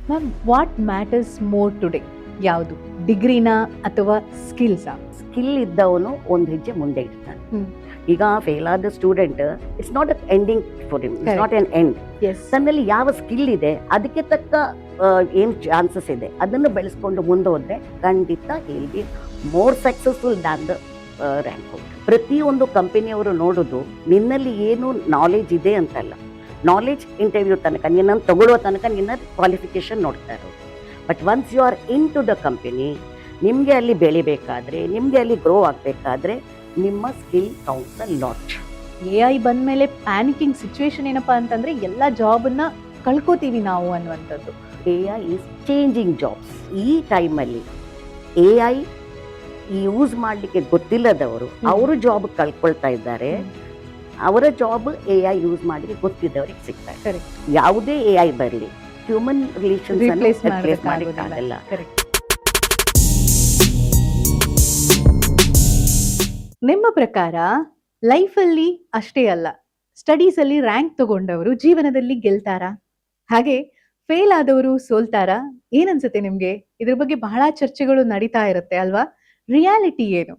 Ma'am, what matters more today? ಯಾವುದು, ಡಿಗ್ರಿನಾ ಅಥವಾ ಸ್ಕಿಲ್ಸಾ? ಸ್ಕಿಲ್ ಇದ್ದವನು ಒಂದು ಹೆಜ್ಜೆ ಮುಂದೆ ಇಡ್ತಾನೆ. ಈಗ ಫೇಲ್ ಆದ student it's not a ending for him, it's not an end. ತನ್ನಲ್ಲಿ ಯಾವ ಸ್ಕಿಲ್ ಇದೆ ಅದಕ್ಕೆ ತಕ್ಕ ಏನ್ ಚಾನ್ಸಸ್ ಇದೆ ಅದನ್ನು ಬೆಳೆಸ್ಕೊಂಡು ಮುಂದೆ ಹೋದ್ರೆ ಖಂಡಿತ will be more successful than the rank out. ಪ್ರತಿಯೊಂದು ಕಂಪನಿಯವರು ನೋಡೋದು ನಿನ್ನಲ್ಲಿ ಏನು ನಾಲೆಜ್ ಇದೆ ಅಂತಲ್ಲ, ನಾಲೆಜ್ ಇಂಟರ್ವ್ಯೂ ತನಕ ನಿನ್ನನ್ನು ತಗೊಳ್ಳೋ ತನಕ ನಿನ್ನ ಕ್ವಾಲಿಫಿಕೇಶನ್ ನೋಡ್ತಾ ಇರೋದು. But once you are into the company, ನಿಮಗೆ ಅಲ್ಲಿ ಬೆಳಿಬೇಕಾದ್ರೆ, ನಿಮಗೆ ಅಲ್ಲಿ ಗ್ರೋ ಆಗಬೇಕಾದ್ರೆ ನಿಮ್ಮ skill counts a lot. AI ಬಂದ್ಮೇಲೆ ಪ್ಯಾನಿಕಿಂಗ್ ಸಿಚುವೇಶನ್ ಏನಪ್ಪಾ ಅಂತಂದ್ರೆ ಎಲ್ಲ ಜಾಬನ್ನ ಕಳ್ಕೋತೀವಿ ನಾವು ಅನ್ನುವಂಥದ್ದು. AI is changing jobs. ಈ ಟೈಮಲ್ಲಿ AI ಯೂಸ್ ಮಾಡಲಿಕ್ಕೆ ಗೊತ್ತಿಲ್ಲದವರು ಅವರು ಜಾಬ್ ಕಳ್ಕೊಳ್ತಾ ಇದ್ದಾರೆ. ಅವರ ಜಾಬ್ AI ಯೂಸ್ ಮಾಡಿ ಗೊತ್ತಿದ್ದವರಿಗೆ ಸಿಗ್ತಾ ಇದೆ. ಯಾವುದೇ AI ಬರಲಿ, ಹ್ಯೂಮನ್ ರಿಲೇಷನ್ಸ್ ರಿಪ್ಲೇಸ್ ಮಾಡಲಿಕ್ಕಾಗಲ್ಲ. ನಿಮ್ಮ ಪ್ರಕಾರ ಲೈಫಲ್ಲಿ ಅಷ್ಟೇ ಅಲ್ಲ, ಸ್ಟಡೀಸ್ ಅಲ್ಲಿ ರ್ಯಾಂಕ್ ತಗೊಂಡವರು ಜೀವನದಲ್ಲಿ ಗೆಲ್ತಾರಾ? ಹಾಗೆ ಫೇಲ್ ಆದವರು ಸೋಲ್ತಾರಾ? ಏನನ್ಸುತ್ತೆ ನಿಮ್ಗೆ? ಇದ್ರ ಬಗ್ಗೆ ಬಹಳ ಚರ್ಚೆಗಳು ನಡೀತಾ ಇರುತ್ತೆ ಅಲ್ವಾ? ರಿಯಾಲಿಟಿ ಏನು?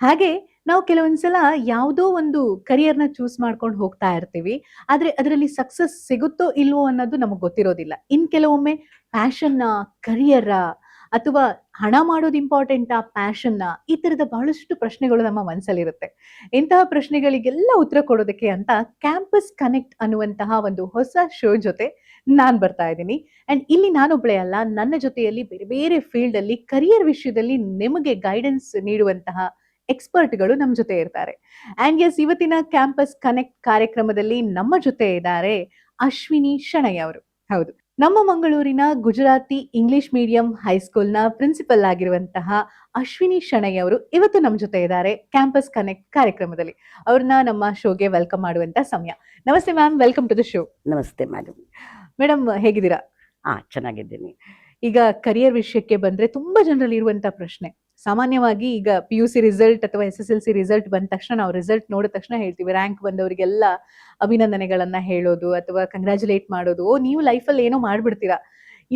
ಹಾಗೆ ನಾವು ಕೆಲವೊಂದ್ಸಲ ಯಾವುದೋ ಒಂದು ಕರಿಯರ್ನ ಚೂಸ್ ಮಾಡ್ಕೊಂಡು ಹೋಗ್ತಾ ಇರ್ತೀವಿ, ಆದ್ರೆ ಅದರಲ್ಲಿ ಸಕ್ಸಸ್ ಸಿಗುತ್ತೋ ಇಲ್ವೋ ಅನ್ನೋದು ನಮಗೆ ಗೊತ್ತಿರೋದಿಲ್ಲ. ಇನ್ ಕೆಲವೊಮ್ಮೆ ಪ್ಯಾಷನ್ನ, ಕರಿಯರ ಅಥವಾ ಹಣ ಮಾಡೋದು ಇಂಪಾರ್ಟೆಂಟಾ, ಪ್ಯಾಷನ್ನ, ಈ ತರದ ಬಹಳಷ್ಟು ಪ್ರಶ್ನೆಗಳು ನಮ್ಮ ಮನಸ್ಸಲ್ಲಿರುತ್ತೆ. ಇಂತಹ ಪ್ರಶ್ನೆಗಳಿಗೆಲ್ಲ ಉತ್ತರ ಕೊಡೋದಕ್ಕೆ ಅಂತ ಕ್ಯಾಂಪಸ್ ಕನೆಕ್ಟ್ ಅನ್ನುವಂತಹ ಒಂದು ಹೊಸ ಶೋ ಜೊತೆ ನಾನ್ ಬರ್ತಾ ಇದ್ದೀನಿ. ಅಂಡ್ ಇಲ್ಲಿ ನಾನೊಬ್ಳೆ ಅಲ್ಲ, ನನ್ನ ಜೊತೆಯಲ್ಲಿ ಬೇರೆ ಬೇರೆ ಫೀಲ್ಡ್ ಅಲ್ಲಿ ಕರಿಯರ್ ವಿಷಯದಲ್ಲಿ ನಿಮಗೆ ಗೈಡೆನ್ಸ್ ನೀಡುವಂತಹ ಎಕ್ಸ್ಪರ್ಟ್ಗಳು ನಮ್ಮ ಜೊತೆ ಇರ್ತಾರೆ. ಅಂಡ್ ಎಸ್, ಇವತ್ತಿನ ಕ್ಯಾಂಪಸ್ ಕನೆಕ್ಟ್ ಕಾರ್ಯಕ್ರಮದಲ್ಲಿ ನಮ್ಮ ಜೊತೆ ಇದ್ದಾರೆ ಅಶ್ವಿನಿ ಶೆಣೈ ಅವರು. ಹೌದು, ನಮ್ಮ ಮಂಗಳೂರಿನ ಗುಜರಾತಿ ಇಂಗ್ಲಿಷ್ ಮೀಡಿಯಂ ಹೈಸ್ಕೂಲ್ನ ಪ್ರಿನ್ಸಿಪಲ್ ಆಗಿರುವಂತಹ ಅಶ್ವಿನಿ ಶೆಣೈ ಅವರು ಇವತ್ತು ನಮ್ಮ ಜೊತೆ ಇದ್ದಾರೆ ಕ್ಯಾಂಪಸ್ ಕನೆಕ್ಟ್ ಕಾರ್ಯಕ್ರಮದಲ್ಲಿ. ಅವ್ರನ್ನ ನಮ್ಮ ಶೋಗೆ ವೆಲ್ಕಮ್ ಮಾಡುವಂತ ಸಮಯ. ನಮಸ್ತೆ ma'am, welcome to the show. ನಮಸ್ತೆ ಮೇಡಮ್. ಮೇಡಮ್, ಹೇಗಿದ್ದೀರಾ? ಚೆನ್ನಾಗಿದ್ದೀನಿ. ಈಗ ಕರಿಯರ್ ವಿಷಯಕ್ಕೆ ಬಂದ್ರೆ ತುಂಬಾ ಜನರಲ್ಲಿ ಇರುವಂತ ಪ್ರಶ್ನೆ, ಸಾಮಾನ್ಯವಾಗಿ ಈಗ PUC ರಿಸಲ್ಟ್ ಅಥವಾ SSLC ರಿಸಲ್ಟ್ ಬಂದ ತಕ್ಷಣ ನಾವು ರಿಸಲ್ಟ್ ನೋಡಿದ ತಕ್ಷಣ ಹೇಳ್ತೀವಿ, ರ್ಯಾಂಕ್ ಬಂದವರಿಗೆಲ್ಲ ಅಭಿನಂದನೆಗಳನ್ನ ಹೇಳೋದು ಅಥವಾ ಕಂಗ್ರಾಚುಲೇಟ್ ಮಾಡೋದು, ಓ ನೀವು ಲೈಫಲ್ಲಿ ಏನೋ ಮಾಡ್ಬಿಡ್ತೀರಾ,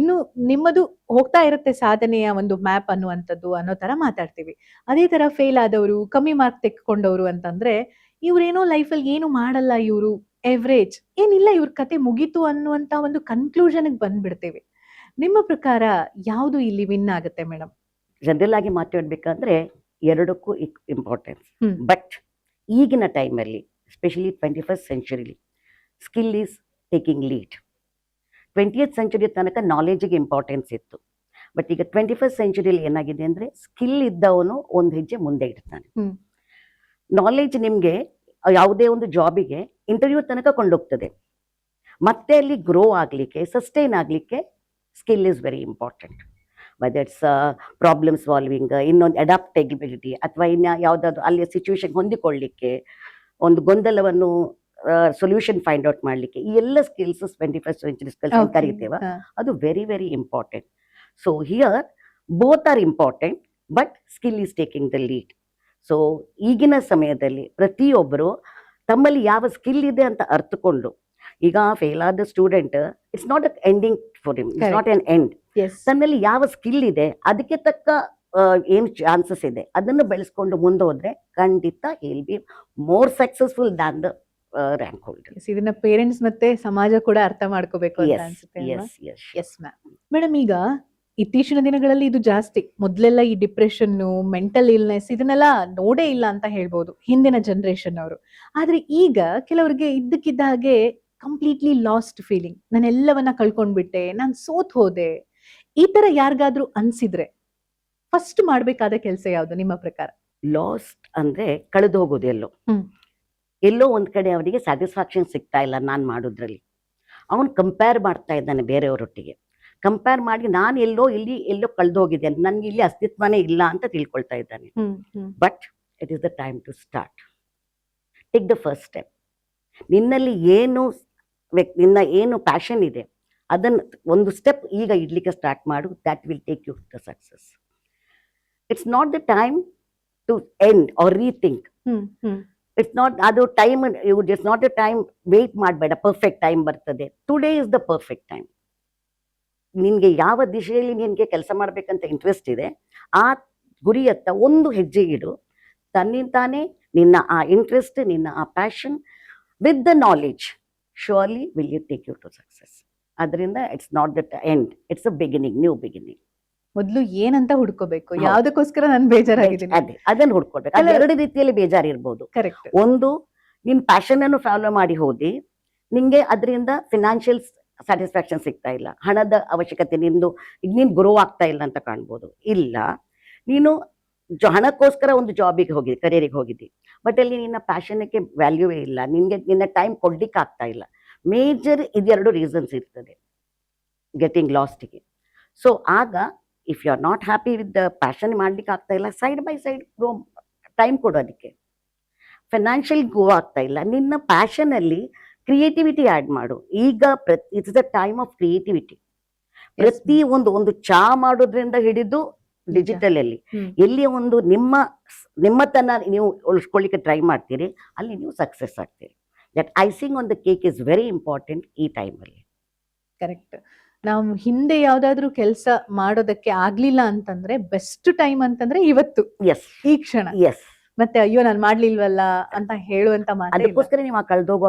ಇನ್ನು ನಿಮ್ಮದು ಹೋಗ್ತಾ ಇರುತ್ತೆ ಸಾಧನೆಯ ಒಂದು ಮ್ಯಾಪ್ ಅನ್ನುವಂಥದ್ದು ಅನ್ನೋ ತರ ಮಾತಾಡ್ತೀವಿ. ಅದೇ ತರ ಫೇಲ್ ಆದವರು, ಕಮ್ಮಿ ಮಾರ್ಕ್ ತೆಕ್ಕೊಂಡವರು ಅಂತಂದ್ರೆ ಇವ್ರೇನೋ ಲೈಫಲ್ಲಿ ಏನು ಮಾಡಲ್ಲ, ಇವರು ಎವರೇಜ್, ಏನಿಲ್ಲ, ಇವ್ರ ಕತೆ ಮುಗೀತು ಅನ್ನುವಂತ ಒಂದು ಕನ್ಕ್ಲೂಷನ್ಗೆ ಬಂದ್ಬಿಡ್ತೇವೆ. ನಿಮ್ಮ ಪ್ರಕಾರ ಯಾವುದು ಇಲ್ಲಿ ವಿನ್ ಆಗುತ್ತೆ ಮೇಡಮ್? ಜನರಲ್ ಆಗಿ ಮಾತಾಡ್ಬೇಕಂದ್ರೆ ಎರಡಕ್ಕೂ ಇಂಪಾರ್ಟೆನ್ಸ್. ಬಟ್ ಈಗಿನ ಟೈಮಲ್ಲಿ ಎಸ್ಪೆಷಲಿ 21st ಸೆಂಚುರಿಲಿ skill is taking lead. 20th century ತನಕ ನಾಲೆಜಿಗೆ ಇಂಪಾರ್ಟೆನ್ಸ್ ಇತ್ತು. ಬಟ್ ಈಗ 21st ಸೆಂಚುರಿಲಿ ಏನಾಗಿದೆ ಅಂದರೆ ಸ್ಕಿಲ್ ಇದ್ದವನು ಒಂದು ಹೆಜ್ಜೆ ಮುಂದೆ ಇಡ್ತಾನೆ. ನಾಲೆಜ್ ನಿಮಗೆ ಯಾವುದೇ ಒಂದು ಜಾಬಿಗೆ ಇಂಟರ್ವ್ಯೂ ತನಕ ಕೊಂಡೋಗ್ತದೆ. ಮತ್ತೆ ಅಲ್ಲಿ ಗ್ರೋ ಆಗಲಿಕ್ಕೆ, ಸಸ್ಟೈನ್ ಆಗಲಿಕ್ಕೆ skill is very important. Whether it's problem solving, ಇನ್ನೊಂದು ಅಡಾಪ್ಟಬಿಲಿಟಿ, ಅಥವಾ ಇನ್ನು ಯಾವುದಾದ್ರು ಅಲ್ಲಿ ಸಿಚುವೇಶನ್ ಹೊಂದಿಕೊಳ್ಳಲಿಕ್ಕೆ, ಒಂದು ಗೊಂದಲವನ್ನು ಸೊಲ್ಯೂಷನ್ ಫೈಂಡ್ ಔಟ್ ಮಾಡಲಿಕ್ಕೆ, ಈ ಎಲ್ಲ ಸ್ಕಿಲ್ಸ್ 21st ಸೆಂಚುರಿ ಸ್ಕಿಲ್ಸ್ ಅಂತ ಕರಿತೇವೆ, ಅದು very very important. So here both are important, but skill is taking the lead. So ಈಗಿನ ಸಮಯದಲ್ಲಿ ಪ್ರತಿಯೊಬ್ಬರು ತಮ್ಮಲ್ಲಿ ಯಾವ ಸ್ಕಿಲ್ ಇದೆ ಅಂತ ಅರ್ಥಕೊಂಡು, ಈಗ ಫೇಲ್ ಆದ student it's not a ending for him, it's not an end. ತನ್ನಲ್ಲಿ ಯಾವ ಸ್ಕಿಲ್ ಇದೆ ಅದಕ್ಕೆ ತಕ್ಕ ಏನು ಚಾನ್ಸಸ್ ಇದೆ ಅದನ್ನು ಬೆಳೆಸ್ಕೊಂಡು ಮುಂದೆ ಹೋದ್ರೆ ಖಂಡಿತ will be more successful than the rank holder. ಇದನ್ನ ಪೇರೆಂಟ್ಸ್ ಮತ್ತೆ ಸಮಾಜ ಕೂಡ ಅರ್ಥ ಮಾಡ್ಕೋಬೇಕು ಅಂತ ಅನ್ಸುತ್ತೆ. Yes ma'am. ಮೇಡಮ್, ಈಗ ಇತ್ತೀಚಿನ ದಿನಗಳಲ್ಲಿ ಇದು ಜಾಸ್ತಿ. ಮೊದಲೆಲ್ಲ ಈ ಡಿಪ್ರೆಷನ್, ಮೆಂಟಲ್ ಇಲ್ನೆಸ್ ಇದನ್ನೆಲ್ಲ ನೋಡೇ ಇಲ್ಲ ಅಂತ ಹೇಳ್ಬೋದು ಹಿಂದಿನ ಜನರೇಷನ್ ಅವರು. ಆದ್ರೆ ಈಗ ಕೆಲವರಿಗೆ ಇದ್ದಕ್ಕಿದ್ದ ಹಾಗೆ ಕಂಪ್ಲೀಟ್ಲಿ ಲಾಸ್ಟ್ ಫೀಲಿಂಗ್, ನಾನು ಎಲ್ಲವನ್ನ ಕಳ್ಕೊಂಡ್ಬಿಟ್ಟೆ, ನಾನು ಸೋತ್ ಹೋದೆ, ಈ ತರ ಯಾರಿಗಾದ್ರೂ ಅನ್ಸಿದ್ರೆ ಫಸ್ಟ್ ಮಾಡ್ಬೇಕಾದ ಕೆಲಸ ಯಾವುದು ನಿಮ್ಮ ಪ್ರಕಾರ? ಲಾಸ್ಟ್ ಅಂದ್ರೆ ಕಳೆದು ಹೋಗೋದು. ಎಲ್ಲೋ ಒಂದ್ ಕಡೆ ಅವನಿಗೆ ಸ್ಯಾಟಿಸ್ಫ್ಯಾಕ್ಷನ್ ಸಿಗ್ತಾ ಇಲ್ಲ ನಾನು ಮಾಡೋದ್ರಲ್ಲಿ. ಅವನು ಕಂಪೇರ್ ಮಾಡ್ತಾ ಇದ್ದಾನೆ ಬೇರೆಯವರೊಟ್ಟಿಗೆ. ಕಂಪೇರ್ ಮಾಡಿ ನಾನು ಎಲ್ಲೋ ಕಳೆದು ಹೋಗಿದ್ದೇನೆ, ನನ್ಗೆ ಇಲ್ಲಿ ಅಸ್ತಿತ್ವನೇ ಇಲ್ಲ ಅಂತ ತಿಳ್ಕೊಳ್ತಾ ಇದ್ದಾನೆ. But it is the time to start. Take the first step. ನಿನ್ನಲ್ಲಿ ನಿನ್ನ ಏನು ಪ್ಯಾಷನ್ ಇದೆ ಅದನ್ನು ಒಂದು ಸ್ಟೆಪ್ ಈಗ ಇಡ್ಲಿಕ್ಕೆ ಸ್ಟಾರ್ಟ್ ಮಾಡು. That will take you to success. It's not the time to end or rethink. It's not ಅದು time, it's not the time wait ಮಾಡಬೇಡ, ಪರ್ಫೆಕ್ಟ್ ಟೈಮ್ ಬರ್ತದೆ. Today is the perfect time. ನಿನಗೆ ಯಾವ ದಿಶೆಯಲ್ಲಿ ನಿನಗೆ ಕೆಲಸ ಮಾಡಬೇಕಂತ ಇಂಟ್ರೆಸ್ಟ್ ಇದೆ ಆ ಗುರಿಯತ್ತ ಒಂದು ಹೆಜ್ಜೆ ಇಡು. ತನ್ನಿಂತಾನೇ ನಿನ್ನ ಆ ಇಂಟ್ರೆಸ್ಟ್, ನಿನ್ನ ಆ passion with the knowledge surely will you take you to success. ಅದರಿಂದ it's not the end, it's a beginning, new beginning. ಮೊದ್ಲು ಏನಂತ ಹುಡ್ಕೋಬೇಕು, ಹೌದು. ಯಾವ್ದಕ್ಕೋಸ್ಕರ ನಾನು ಬೇಜಾರಾಗಿದ್ದೀನಿ. ಅದೇ ಅದನ್ನು ಹುಡ್ಕೊಡ್ಬೇಕು. ಅದು ಅಲ್ಲ- ಎರಡು ರೀತಿಯಲ್ಲಿ ಬೇಜಾರಿರ್ಬೋದು. ಕರೆಕ್ಟ್. ಒಂದು, ನಿನ್ ಪ್ಯಾಷನ್ ಅನ್ನು ಫಾಲೋ ಮಾಡಿ ಹೋದಿ, ನಿಂಗೆ ಅದರಿಂದ ಫಿನಾನ್ಷಿಯಲ್ ಸ್ಯಾಟಿಸ್ಫ್ಯಾಕ್ಷನ್ ಸಿಗ್ತಾ ಇಲ್ಲ, ಹಣದ ಅವಶ್ಯಕತೆ ನಿಂದು ಈಗ ನೀನು ಗ್ರೋ ಆಗ್ತಾ ಇಲ್ಲ ಅಂತ ಕಾಣ್ಬೋದು. ಇಲ್ಲ, ನೀನು ಹಣಕ್ಕೋಸ್ಕರ ಒಂದು ಜಾಬಿಗೆ ಹೋಗಿ ಕರಿಯರಿಗೆ ಹೋಗಿದ್ದಿ, ಬಟ್ ಅಲ್ಲಿ ನಿನ್ನ ಪ್ಯಾಷನ್ಗೆ ವ್ಯಾಲ್ಯೂವೇ ಇಲ್ಲ, ನಿನ್ನ ಟೈಮ್ ಕೊಡ್ಲಿಕ್ಕೆ ಆಗ್ತಾ ಇಲ್ಲ. ಮೇಜರ್ ಇದೆರಡು ರೀಸನ್ಸ್ ಇರ್ತದೆ ಗೆಟಿಂಗ್ ಲಾಸ್ಟಿಗೆ. ಸೊ ಆಗ if you are not happy with the passion ಮಾಡ್ಲಿಕ್ಕೆ ಆಗ್ತಾ ಇಲ್ಲ, side by side grow time ಕೊಡೋದಕ್ಕೆ. ಫೈನಾನ್ಷಿಯಲ್ ಗ್ರೋ ಆಗ್ತಾ ಇಲ್ಲ, ನಿನ್ನ ಪ್ಯಾಷನಲ್ಲಿ ಕ್ರಿಯೇಟಿವಿಟಿ ಆ್ಯಡ್ ಮಾಡು. ಈಗ it's the time of creativity. ಪ್ರತಿ ಒಂದು ಚಾ ಮಾಡೋದ್ರಿಂದ ಹಿಡಿದು ಡಿಜಿಟಲ್ ಅಲ್ಲಿ ಎಲ್ಲಿ ಒಂದು ನಿಮ್ಮತನ ನೀವು ಉಳಿಸ್ಕೊಳ್ಳಿಕ್ಕೆ ಟ್ರೈ ಮಾಡ್ತೀರಿ, ಅಲ್ಲಿ ನೀವು ಸಕ್ಸಸ್ ಆಗ್ತೀರಿ. That icing on the cake is very important ಈ ಟೈಮಲ್ಲಿ. ಕರೆಕ್ಟ್. ನಾವು ಹಿಂದೆ ಯಾವ್ದಾದ್ರು ಕೆಲಸ ಮಾಡೋದಕ್ಕೆ ಆಗ್ಲಿಲ್ಲ ಅಂತಂದ್ರೆ ಬೆಸ್ಟ್ ಟೈಮ್ ಅಂತಂದ್ರೆ ಇವತ್ತು, ಎಸ್ ಈ ಕ್ಷಣ. ಎಸ್. ಮತ್ತೆ ಅಯ್ಯೋ ನಾನು ಮಾಡ್ಲಿಲ್ವಲ್ಲ ಅಂತ ಹೇಳುವಂತ ಮಾತು. ಅದಕ್ಕೋಸ್ಕರ ನೀವು ಆ ಕಳೆದೋಗೋ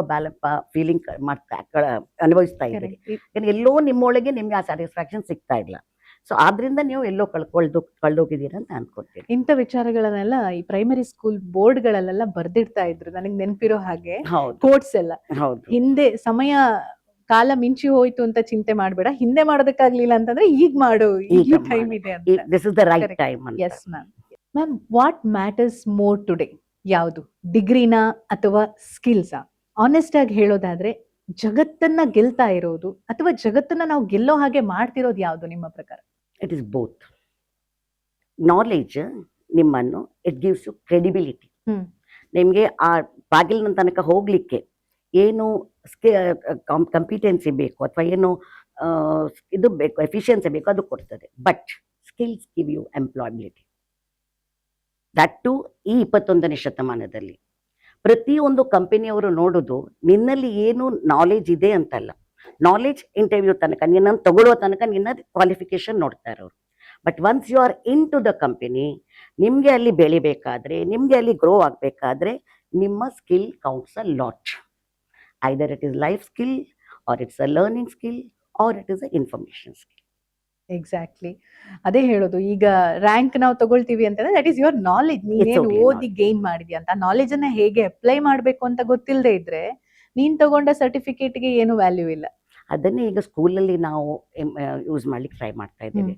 ಫೀಲಿಂಗ್ ಅನುಭವಿಸ್ತಾ ಇದ್ದೀರಿ. ಎಲ್ಲೋ ನಿಮ್ಮೊಳಗೆ ನಿಮ್ಗೆ ಆ ಸ್ಯಾಟಿಸ್ಫ್ಯಾಕ್ಷನ್ ಸಿಗ್ತಾ ಇಲ್ಲ. ಸೊ ಆದ್ರಿಂದ ನೀವು ಎಲ್ಲೋ ಕಳ್ದೋಗಿದ್ದೀರಾ ಅಂತ ಅನ್ಕೊಳ್ತೀನಿ. ಇಂಥ ವಿಚಾರಗಳನ್ನೆಲ್ಲ ಈ ಪ್ರೈಮರಿ ಸ್ಕೂಲ್ ಬೋರ್ಡ್ಗಳಲ್ಲೆಲ್ಲ ಬರ್ದಿಡ್ತಾ ಇದ್ರು, ನನಗೆ ನೆನಪಿರೋ ಹಾಗೆ. ಹೌದು ಕೋಟ್ಸ್ ಎಲ್ಲ ಹೌದು. ಹಿಂದೆ ಸಮಯ ಕಾಲ ಮಿಂಚಿ ಹೋಯ್ತು ಅಂತ ಚಿಂತೆ ಮಾಡ್ಬೇಡ, ಹಿಂದೆ ಮಾಡೋದಕ್ಕಾಗ್ಲಿಲ್ಲ ಅಂತಂದ್ರೆ ಈಗ ಮಾಡು, ಈಗ ಈಗ ಟೈಮ್ ಮಾಡು. ಇದೆ ಅಂತ. This is the right Correct. Time ಅಂತ. Yes ma'am. Ma'am, what matters more today? ಯಾವುದು, ಡಿಗ್ರಿನಾ ಅಥವಾ ಸ್ಕಿಲ್ಸಾ? ಆನೆಸ್ಟ್ ಆಗಿ ಹೇಳೋದಾದ್ರೆ ಜಗತ್ತನ್ನ ಗೆಲ್ತಾ ಇರೋದು ಅಥವಾ ಜಗತ್ತನ್ನ ನಾವು ಗೆಲ್ಲೋ ಹಾಗೆ ಮಾಡ್ತಿರೋದು ಯಾವುದು ನಿಮ್ಮ ಪ್ರಕಾರ? It is both. ನಾಲೆಡ್ಜ್ ನಿಮ್ಮನ್ನು ಇಟ್ ಗಿವ್ಸ್ ಯು ಕ್ರೆಡಿಬಿಲಿಟಿ. ನಿಮಗೆ ಆ ಬಾಗಿಲಿನ ತನಕ ಹೋಗ್ಲಿಕ್ಕೆ ಏನು ಕಂಪಿಟೆನ್ಸಿ ಬೇಕು ಅಥವಾ ಏನು ಇದು ಬೇಕು, ಎಫಿಷಿಯನ್ಸಿ ಬೇಕು, ಅದು ಕೊಡ್ತದೆ. But skills give you employability. That too ಈ 21ನೇ ಶತಮಾನದಲ್ಲಿ ಪ್ರತಿಯೊಂದು ಕಂಪನಿಯವರು ನೋಡೋದು ನಿನ್ನಲ್ಲಿ ಏನು ನಾಲೆಜ್ ಇದೆ ಅಂತಲ್ಲ. ನಾಲೆಜ್ ಇಂಟರ್ವ್ಯೂ ತನಕ, ನಿನ್ನನ್ನು ತಗೊಳ್ಳೋ ತನಕ ನಿನ್ನ ಕ್ವಾಲಿಫಿಕೇಶನ್ ನೋಡ್ತಾರೆ ಅವರು. But once you are into the company, ನಿಮಗೆ ಅಲ್ಲಿ ಬೆಳಿಬೇಕಾದ್ರೆ, ನಿಮಗೆ ಅಲ್ಲಿ ಗ್ರೋ ಆಗಬೇಕಾದ್ರೆ ನಿಮ್ಮ skill counts a lot. Either it is life skill, or it's a learning skill, or it is a information skill. Exactly, ಅದೇ ಹೇಳೋದು. ಈಗ ರ್ಯಾಂಕ್ ನಾವು ತಗೊಳ್ತೀವಿ ಅಂತಂದ್ರೆ ದಟ್ ಈಸ್ ಯುವರ್ ನಾಲೆಜ್. ನೀನೇನು only ಓದಿ ಗೇನ್ ಮಾಡಿದ್ಯಾ ಅಂತ. ನಾಲೆಜ್ ಅನ್ನ ಹೇಗೆ ಅಪ್ಲೈ ಮಾಡ್ಬೇಕು ಅಂತ ಗೊತ್ತಿಲ್ಲದೆ ಇದ್ರೆ ನೀನ್ ತಗೊಂಡ ಸರ್ಟಿಫಿಕೇಟ್ಗೆ ಏನು ವ್ಯಾಲ್ಯೂ ಇಲ್ಲ. ಅದನ್ನೇ ಈಗ ಸ್ಕೂಲಲ್ಲಿ ನಾವು ಯೂಸ್ ಮಾಡ್ಲಿಕ್ಕೆ ಟ್ರೈ ಮಾಡ್ತಾ ಇದ್ದೀವಿ.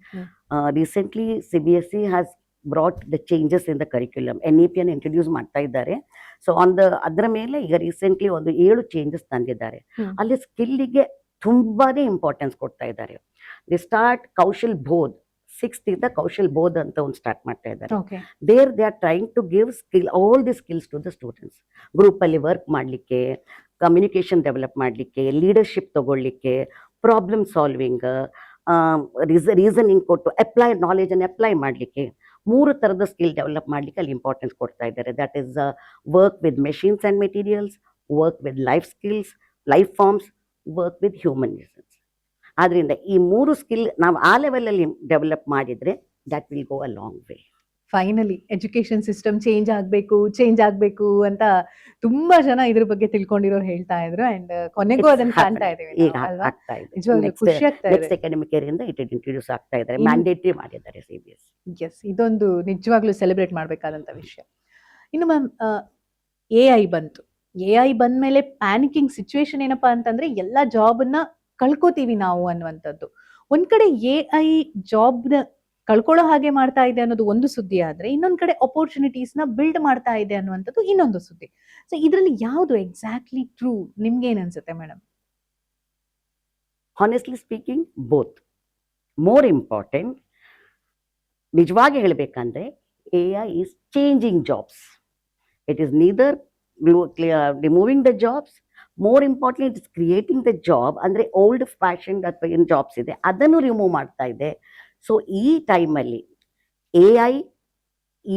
Recently CBSE has brought the changes in the curriculum. NEP ಅನ್ನು ಇಂಟ್ರೊಡ್ಯೂಸ್ ಮಾಡ್ತಾ ಇದ್ದಾರೆ. ಸೊ ಅದರ ಮೇಲೆ ಈಗ ರೀಸೆಂಟ್ಲಿ ಒಂದು 7 ಚೇಂಜಸ್ ತಂದಿದ್ದಾರೆ. ಅಲ್ಲಿ ಸ್ಕಿಲ್ಲಿಗೆ ತುಂಬಾನೇ ಇಂಪಾರ್ಟೆನ್ಸ್ ಕೊಡ್ತಾ ಇದ್ದಾರೆ. The start Kaushal Bodh, 6th ಇಂದ ಕೌಶಲ್ ಬೋಧ್ ಅಂತ ಒಂದು ಸ್ಟಾರ್ಟ್ ಮಾಡ್ತಾ ಇದ್ದಾರೆ. There they are trying to give skill, all the skills to the students. ಗ್ರೂಪಲ್ಲಿ ವರ್ಕ್ ಮಾಡಲಿಕ್ಕೆ, ಕಮ್ಯುನಿಕೇಷನ್ ಡೆವಲಪ್ ಮಾಡಲಿಕ್ಕೆ, ಲೀಡರ್ಶಿಪ್ ತಗೊಳ್ಳಿಕ್ಕೆ, ಪ್ರಾಬ್ಲಮ್ ಸಾಲ್ವಿಂಗ್, ರೀಸನಿಂಗ್ ಕೊಟ್ಟು ಅಪ್ಲೈ ನಾಲೆಜನ್ನು ಅಪ್ಲೈ ಮಾಡಲಿಕ್ಕೆ, 3 ಥರದ ಸ್ಕಿಲ್ ಡೆವಲಪ್ ಮಾಡಲಿಕ್ಕೆ ಅಲ್ಲಿ ಇಂಪಾರ್ಟೆನ್ಸ್ ಕೊಡ್ತಾ ಇದ್ದಾರೆ. That is work with machines and materials, work with life skills, life forms, work with human resource. ಆದ್ದರಿಂದ ಈ 3 ಸ್ಕಿಲ್ ನಾವು ಆ ಲೆವೆಲಲ್ಲಿ ಡೆವಲಪ್ ಮಾಡಿದರೆ that will go a long way. Finally education system change ಆಗ್ಬೇಕು ಅಂತ ತುಂಬಾ ಜನ ಇದ್ರ ಬಗ್ಗೆ ತಿಳ್ಕೊಂಡಿರೋರು ಹೇಳ್ತಾ ಇದ್ರು. ಅಂಡ್ ಕೊನೆಗೂ ಅದನ್ನ ಕಾಣ್ತಾ ಇದೀವಿ ಈಗ ನಾವು, ಅಲ್ವಾ? ಆಗ್ತಾ ಇದೆ. ನಿಜವಾಗ್ಲೂ ಖುಷಿ ಆಗ್ತಾ ಇದೆ. ನೆಕ್ಸ್ಟ್ ಅಕಾಡೆಮಿಕ್ ಇಯರ್ ಇಂದ ಇಟ್ ಇಂಟ್ರೊಡ್ಯೂಸ್ ಆಗ್ತಾ ಇದ್ದಾರೆ, ಮ್ಯಾಂಡೇಟರಿ ಮಾಡಿದ್ದಾರೆ CBSE. ಎಸ್, ಇದೊಂದು ನಿಜವಾಗ್ಲೂ ಸೆಲೆಬ್ರೇಟ್ ಮಾಡ್ಬೇಕಾದಂತ ವಿಷಯ. ಇನ್ನು ಮ್ಯಾಮ್, AI ಬಂತು. AI ಬಂದ್ಮೇಲೆ ಪ್ಯಾನಿಕಿಂಗ್ ಸಿಚುವೇಶನ್ ಏನಪ್ಪಾ ಅಂತಂದ್ರೆ ಎಲ್ಲಾ ಜಾಬ್ನ ಕಳ್ಕೋತೀವಿ ನಾವು ಅನ್ನುವಂಥದ್ದು. ಒಂದ್ ಕಡೆ AI ಜಾಬ್ನ ಕಳ್ಕೊಳ್ಳೋ ಹಾಗೆ ಮಾಡ್ತಾ ಇದೆ ಅನ್ನೋದು ಒಂದು ಸುದ್ದಿ ಆದ್ರೆ, ಇನ್ನೊಂದ್ ಕಡೆ ಅಪರ್ಚುನಿಟೀಸ್ ನ ಬಿಲ್ಡ್ ಮಾಡ್ತಾ ಇದೆ ಅನ್ನುವಂಥದ್ದು ಇನ್ನೊಂದು ಸುದ್ದಿ. ಸೊ ಇದ್ರಲ್ಲಿ ಯಾವುದು ಎಕ್ಸಾಕ್ಟ್ಲಿ ಟ್ರೂ? ನಿಮ್ಗೆ ಏನ್ ಅನ್ಸುತ್ತೆ madam? Honestly speaking, both. More important, ನಿಜವಾಗಿ ಹೇಳಬೇಕಂದ್ರೆ AI is changing jobs. It is neither removing the jobs. More important, it is creating the job. ಅಂದರೆ ಓಲ್ಡ್ ಫ್ಯಾಷನ್ ಅಥವಾ ಏನು ಜಾಬ್ಸ್ ಇದೆ ಅದನ್ನು ರಿಮೂವ್ ಮಾಡ್ತಾ ಇದೆ. ಸೊ ಈ ಟೈಮಲ್ಲಿ AI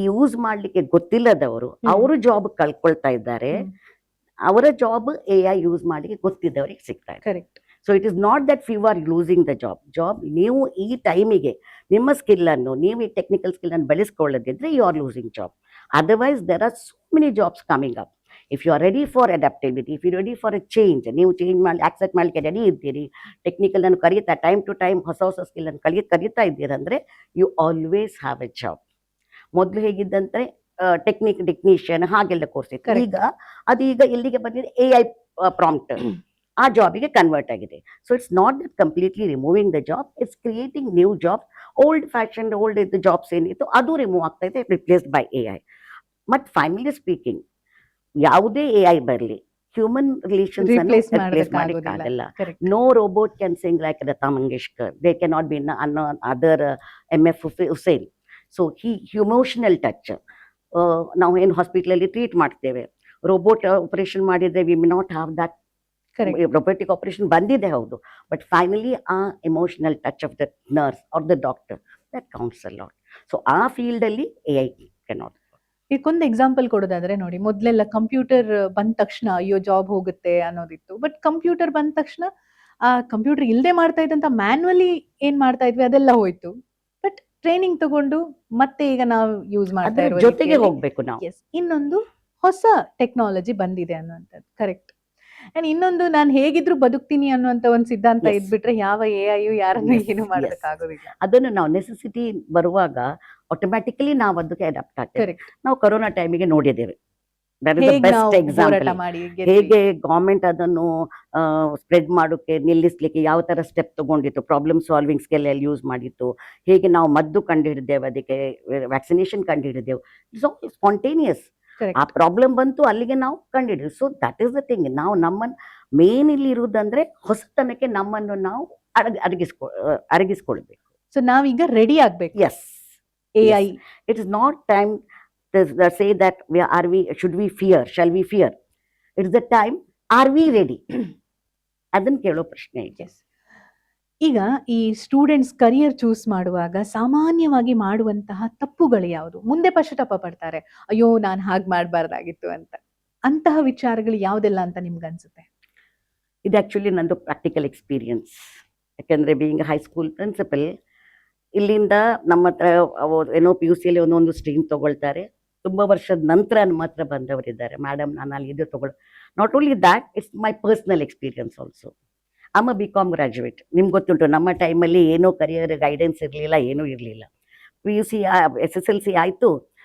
ಯೂಸ್ ಮಾಡಲಿಕ್ಕೆ ಗೊತ್ತಿಲ್ಲದವರು ಅವರು ಜಾಬ್ ಕಳ್ಕೊಳ್ತಾ ಇದ್ದಾರೆ. ಅವರ ಜಾಬ್ AI ಯೂಸ್ ಮಾಡಲಿಕ್ಕೆ ಗೊತ್ತಿದ್ದವರಿಗೆ ಸಿಗ್ತಾ ಇದೆ. Correct. So it is not that you are losing the job ನೀವು ಈ ಟೈಮಿಗೆ ನಿಮ್ಮ ಸ್ಕಿಲ್ಲನ್ನು ನೀವು ಈ ಟೆಕ್ನಿಕಲ್ ಸ್ಕಿಲ್ಲನ್ನು ಬೆಳೆಸ್ಕೊಳ್ಳದಿದ್ರೆ you are losing job. Otherwise there are so many jobs coming up. If you are ready for adaptability, if you ready for a change, ನೀವು ಚೇಂಜ್ ಮಾಡಿ ಆಕ್ಸೆಪ್ಟ್ ಮಾಡಲಿಕ್ಕೆ ರೆಡಿ ಇದ್ದೀರಿ, ಟೆಕ್ನಿಕಲ್ ಅನ್ನು ಕಲಿತಾ ಟೈಮ್ ಟು ಟೈಮ್ ಹೊಸ ಹೊಸ ಸ್ಕಿಲ್ಲನ್ನು ಕಲಿತಾ ಇದ್ದೀರಂದ್ರೆ you always have A job. ಮೊದಲು ಹೇಗಿದ್ದಂದ್ರೆ ಟೆಕ್ನಿಷಿಯನ್ ಹಾಗೆಲ್ಲ ಕೋರ್ಸ್ ಇತ್ತು. Correct. ಈಗ ಅದೀಗ ಎಲ್ಲಿಗೆ ಬಂದಿದೆ, AI ಪ್ರಾಂಪ್ಟ್ ಆ ಜಾಬಿಗೆ ಕನ್ವರ್ಟ್ ಆಗಿದೆ. So it's not that completely removing the job, it's creating new job. Old fashion old ಇದ್ದ ಜಾಬ್ಸ್ ಏನಿತ್ತು ಅದು ರಿಮೂವ್ ಆಗ್ತಾ ಇದೆ, replaced by AI. But finally speaking ಯಾವುದೇ AI ಬರಲಿ, ಹ್ಯೂಮನ್ ರಿಲೇಷನ್ಸ್ ಅನ್ನು Replace ರಿಪ್ಲೇಸ್ ಮಾಡೋದಕ್ಕಾಗೋದಿಲ್ಲ. ಮಾಡೋಕ್ಕಾಗಲ್ಲ. Correct. No robot can sing like Lata Mangeshkar. They cannot be other MF Hussain. So emotional touch. ನಾವು ಏನು ಹಾಸ್ಪಿಟಲಲ್ಲಿ ಟ್ರೀಟ್ ಮಾಡ್ತೇವೆ, ರೋಬೋಟ್ ಆಪರೇಷನ್ ಮಾಡಿದ್ರೆ we may not have that. Correct. Robotic operation ಬಂದಿದೆ ಹೌದು, but finally ಆ emotional touch of the nurse or the doctor that counts a lot. So ಆ ಫೀಲ್ಡಲ್ಲಿ AI ಕೆನಾಟ್. ಇದಕ್ಕೊಂದು ಎಕ್ಸಾಂಪಲ್ ಕೊಡೋದಾದ್ರೆ ನೋಡಿ, ಮೊದ್ಲೆಲ್ಲ ಕಂಪ್ಯೂಟರ್ ಬಂದ ತಕ್ಷಣ ಅಯ್ಯೋ ಜಾಬ್ ಹೋಗುತ್ತೆ ಅನ್ನೋದಿತ್ತು. ಬಟ್ ಕಂಪ್ಯೂಟರ್ ಬಂದ ತಕ್ಷಣ ಆ ಕಂಪ್ಯೂಟರ್ ಇಲ್ಲದೆ ಮಾಡ್ತಾ ಇದ್ದಂತ ಮ್ಯಾನ್ಯುವಲಿ ಏನ್ ಮಾಡ್ತಾ ಇದ್ವಿ ಅದೆಲ್ಲ ಹೋಯ್ತು. ಬಟ್ ಟ್ರೈನಿಂಗ್ ತಗೊಂಡು ಮತ್ತೆ ಈಗ ನಾವು ಯೂಸ್ ಮಾಡ್ತಾ ಅದರ ಇರೋ ಜೊತೆಗೆ ರೀತಿಯಲ್ಲಿ- ಹೋಗ್ಬೇಕು ನಾವು. Yes. ಇನ್ನೊಂದು ಹೊಸ ಟೆಕ್ನಾಲಜಿ ಬಂದಿದೆ ಅನ್ನುವಂಥದ್ದು ಕರೆಕ್ಟ್. ಅಂಡ್ ಇನ್ನೊಂದು ನಾನು ಹೇಗಿದ್ರು ಬದುಕ್ತೀನಿ ಅನ್ನುವಂತ ಒಂದು ಸಿದ್ಧಾಂತ Yes. ಇದ್ಬಿಟ್ರೆ ಯಾವ AI ಯಾರನ್ನು Yes, ಏನು yes. ಮಾಡೋದಕ್ಕಾಗೋದಿಲ್ಲ. ಅದನ್ನು ನಾವು ನೆಸೆಸಿಟಿ ಬರುವಾಗ ಆಟೋಮ್ಯಾಟಿಕಲಿ ನಾವು ಅದಕ್ಕೆ ಅಡಾಪ್ಟ್ ಆಗ್ತೇವೆ. ಕರೆಕ್ಟ್. ನಾವು ಕೊರೋನಾ ಟೈಮಿಗೆ ನೋಡಿದ್ದೇವೆ. ದಟ್ ಇಸ್ ದ ಹೇಗೆ ನಾವು ಬೆಸ್ಟ್ ಹೋರಾಟ ಎಕ್ಸಾಂಪಲ್. ಮಾಡಿ ಗೆದ್ವಿ. ಹೇಗೆ ಗೌರ್ಮೆಂಟ್ ಅದನ್ನು ಸ್ಪ್ರೆಡ್ ಮಾಡೋಕ್ಕೆ ನಿಲ್ಲಿಸ್ಲಿಕ್ಕೆ ಯಾವ ತರ ಸ್ಟೆಪ್ ತಗೊಂಡಿತ್ತು, ಪ್ರಾಬ್ಲಮ್ ಸಾಲ್ವಿಂಗ್ ಸ್ಕಿಲ್ ಎಲ್ಲಿ ಯೂಸ್ ಮಾಡಿತ್ತು, ಹೇಗೆ ನಾವು ಮದ್ದು ಕಂಡುಹಿಡಿದೇವೆ, ಅದಕ್ಕೆ ವ್ಯಾಕ್ಸಿನೇಷನ್ ಕಂಡುಹಿಡಿದೆವು. ಸೊ ಸ್ಪಾಂಟೇನಿಯಸ್ ಆ Correct. ಪ್ರಾಬ್ಲಮ್ ಬಂತು, ಅಲ್ಲಿಗೆ ನಾವು ಕಂಡುಹಿಡಿದ್ವಿ. So that is the thing. ನಾವು ನಮ್ಮನ್ನು ಮೇನ್ ಇಲ್ಲಿ ಇರುವುದಂದ್ರೆ ಹೊಸತನಕ್ಕೆ ನಮ್ಮನ್ನು ನಾವು ಅರಗಿಸ್ಕೊಳ್ಬೇಕು. ಸೊ ನಾವೀಗ ರೆಡಿ ಆಗ್ಬೇಕು yes, AI. it is not time to say that should we fear, shall we fear. It is the time, are we ready. ಅದನ್ನ ಕೇಳೋ ಪ್ರಶ್ನೆ ಇದೆ. Yes. ಈಗ ಈ ಸ್ಟೂಡೆಂಟ್ಸ್ ಕರಿಯರ್ ಚೂಸ್ ಮಾಡುವಾಗ ಸಾಮಾನ್ಯವಾಗಿ ಮಾಡುವಂತಹ ತಪ್ಪುಗಳು ಯಾವುದು? ಮುಂದೆ ಪಶ್ಚಾತ್ತಾಪ ಪಡ್ತಾರೆ, ಅಯ್ಯೋ ನಾನು ಹಾಗೆ ಮಾಡಬಾರ್ದಾಗಿತ್ತು ಅಂತ. ಅಂತಹ ವಿಚಾರಗಳು ಯಾವುದೆಲ್ಲ ಅಂತ ನಿಮ್ಗೆ ಅನ್ಸುತ್ತೆ? ಇದು ಆಕ್ಚುಲಿ ನಂದು ಪ್ರಾಕ್ಟಿಕಲ್ ಎಕ್ಸ್ಪೀರಿಯನ್ಸ್. ಯಾಕಂದ್ರೆ ಬೀಯಿಂಗ್ ಹೈಸ್ಕೂಲ್ ಪ್ರಿನ್ಸಿಪಲ್, ಇಲ್ಲಿಂದ ನಮ್ಮ ಹತ್ರ ಏನೋ PUC ಅಲ್ಲಿ ಒಂದೊಂದು ಸ್ಟ್ರೀಮ್ ತಗೊಳ್ತಾರೆ. ತುಂಬಾ ವರ್ಷದ ನಂತರ ಮಾತ್ರ ಬಂದವರಿದ್ದಾರೆ, ಮೇಡಮ್ ನಾನು ಅಲ್ಲಿ ಇದು ತಗೊಳ್ಳಿ. Not only that, it's my personal experience also. I am BCom graduate. ನಿಮ್ಗೆ ಗೊತ್ತುಂಟು, ನಮ್ಮ ಟೈಮಲ್ಲಿ ಏನೋ ಕರಿಯರ್ ಗೈಡೆನ್ಸ್ ಇರಲಿಲ್ಲ, ಏನೂ ಇರಲಿಲ್ಲ. PUC SSLC ಆಯಿತು,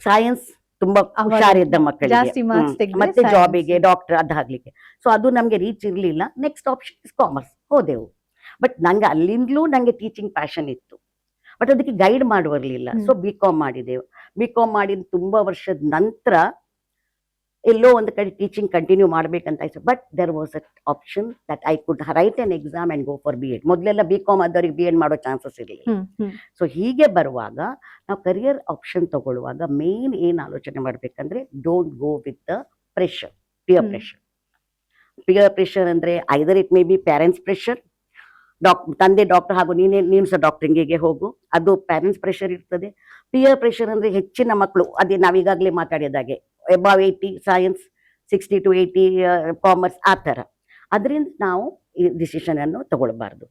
ಸೈನ್ಸ್ ತುಂಬಾ ಅವಾಗ ಹುಷಾರಿದ್ದ ಮಕ್ಕಳಿಗೆ, ಜಾಸ್ತಿ marks ತೆಗೆದ್ರೆ ಮತ್ತೆ science. ಜಾಬಿಗೆ ಡಾಕ್ಟರ್ ಅದಾಗ್ಲಿಕ್ಕೆ. ಸೊ ಅದು ನಮಗೆ ರೀಚ್ ಇರಲಿಲ್ಲ. ನೆಕ್ಸ್ಟ್ ಆಪ್ಷನ್ ಇಸ್ ಕಾಮರ್ಸ್, ಹೋದೆವು. ಬಟ್ ನಂಗೆ ಅಲ್ಲಿಂದಲೂ ನನಗೆ ಟೀಚಿಂಗ್ ಪ್ಯಾಷನ್ ಇತ್ತು, ಬಟ್ ಅದಕ್ಕೆ ಗೈಡ್ ಮಾಡುವರ್ಲಿಲ್ಲ. ಸೊ BCom ಮಾಡಿದೆವು. BCom ಮಾಡಿದ ತುಂಬಾ ವರ್ಷದ ನಂತರ ಎಲ್ಲೋ ಒಂದು ಕಡೆ ಟೀಚಿಂಗ್ ಕಂಟಿನ್ಯೂ ಮಾಡ್ಬೇಕಂತ ಆಯ್ತು. But there was a option that I could right N exam and go for B.Ed. ಮೊದಲೆಲ್ಲ BCom ಆದವ್ರಿಗೆ B.Ed ಮಾಡೋ ಚಾನ್ಸಸ್ ಇರಲಿಲ್ಲ. ಸೊ ಹೀಗೆ ಬರುವಾಗ ನಾವು ಕರಿಯರ್ ಆಪ್ಷನ್ ತಗೊಳ್ಳುವಾಗ ಮೇನ್ ಏನು ಆಲೋಚನೆ ಮಾಡ್ಬೇಕಂದ್ರೆ, don't go with the pressure, peer pressure. Peer pressure ಅಂದ್ರೆ either it may be parents pressure, ತಂದೆ ಡಾಕ್ಟರ್ ಹಾಗೂ ನೀನು ಸಹ ಡಾಕ್ಟರಿಂಗಿಗೆ ಹೋಗು, ಅದು ಪೇರೆಂಟ್ಸ್ ಪ್ರೆಷರ್ ಇರ್ತದೆ. ಪಿಯರ್ ಪ್ರೆಷರ್ ಅಂದ್ರೆ ಹೆಚ್ಚಿನ ಮಕ್ಕಳು, ಅದೇ ನಾವೀಗಾಗಲೇ ಮಾತಾಡಿದಾಗೆ ಅಬೌವ್ 80 ಸೈನ್ಸ್, 60 to 80 ಕಾಮರ್ಸ್, ಆ ಥರ. ಅದರಿಂದ ನಾವು ಈ ಡಿಸಿಷನ್ ಅನ್ನು ತಗೊಳ್ಬಾರ್ದು.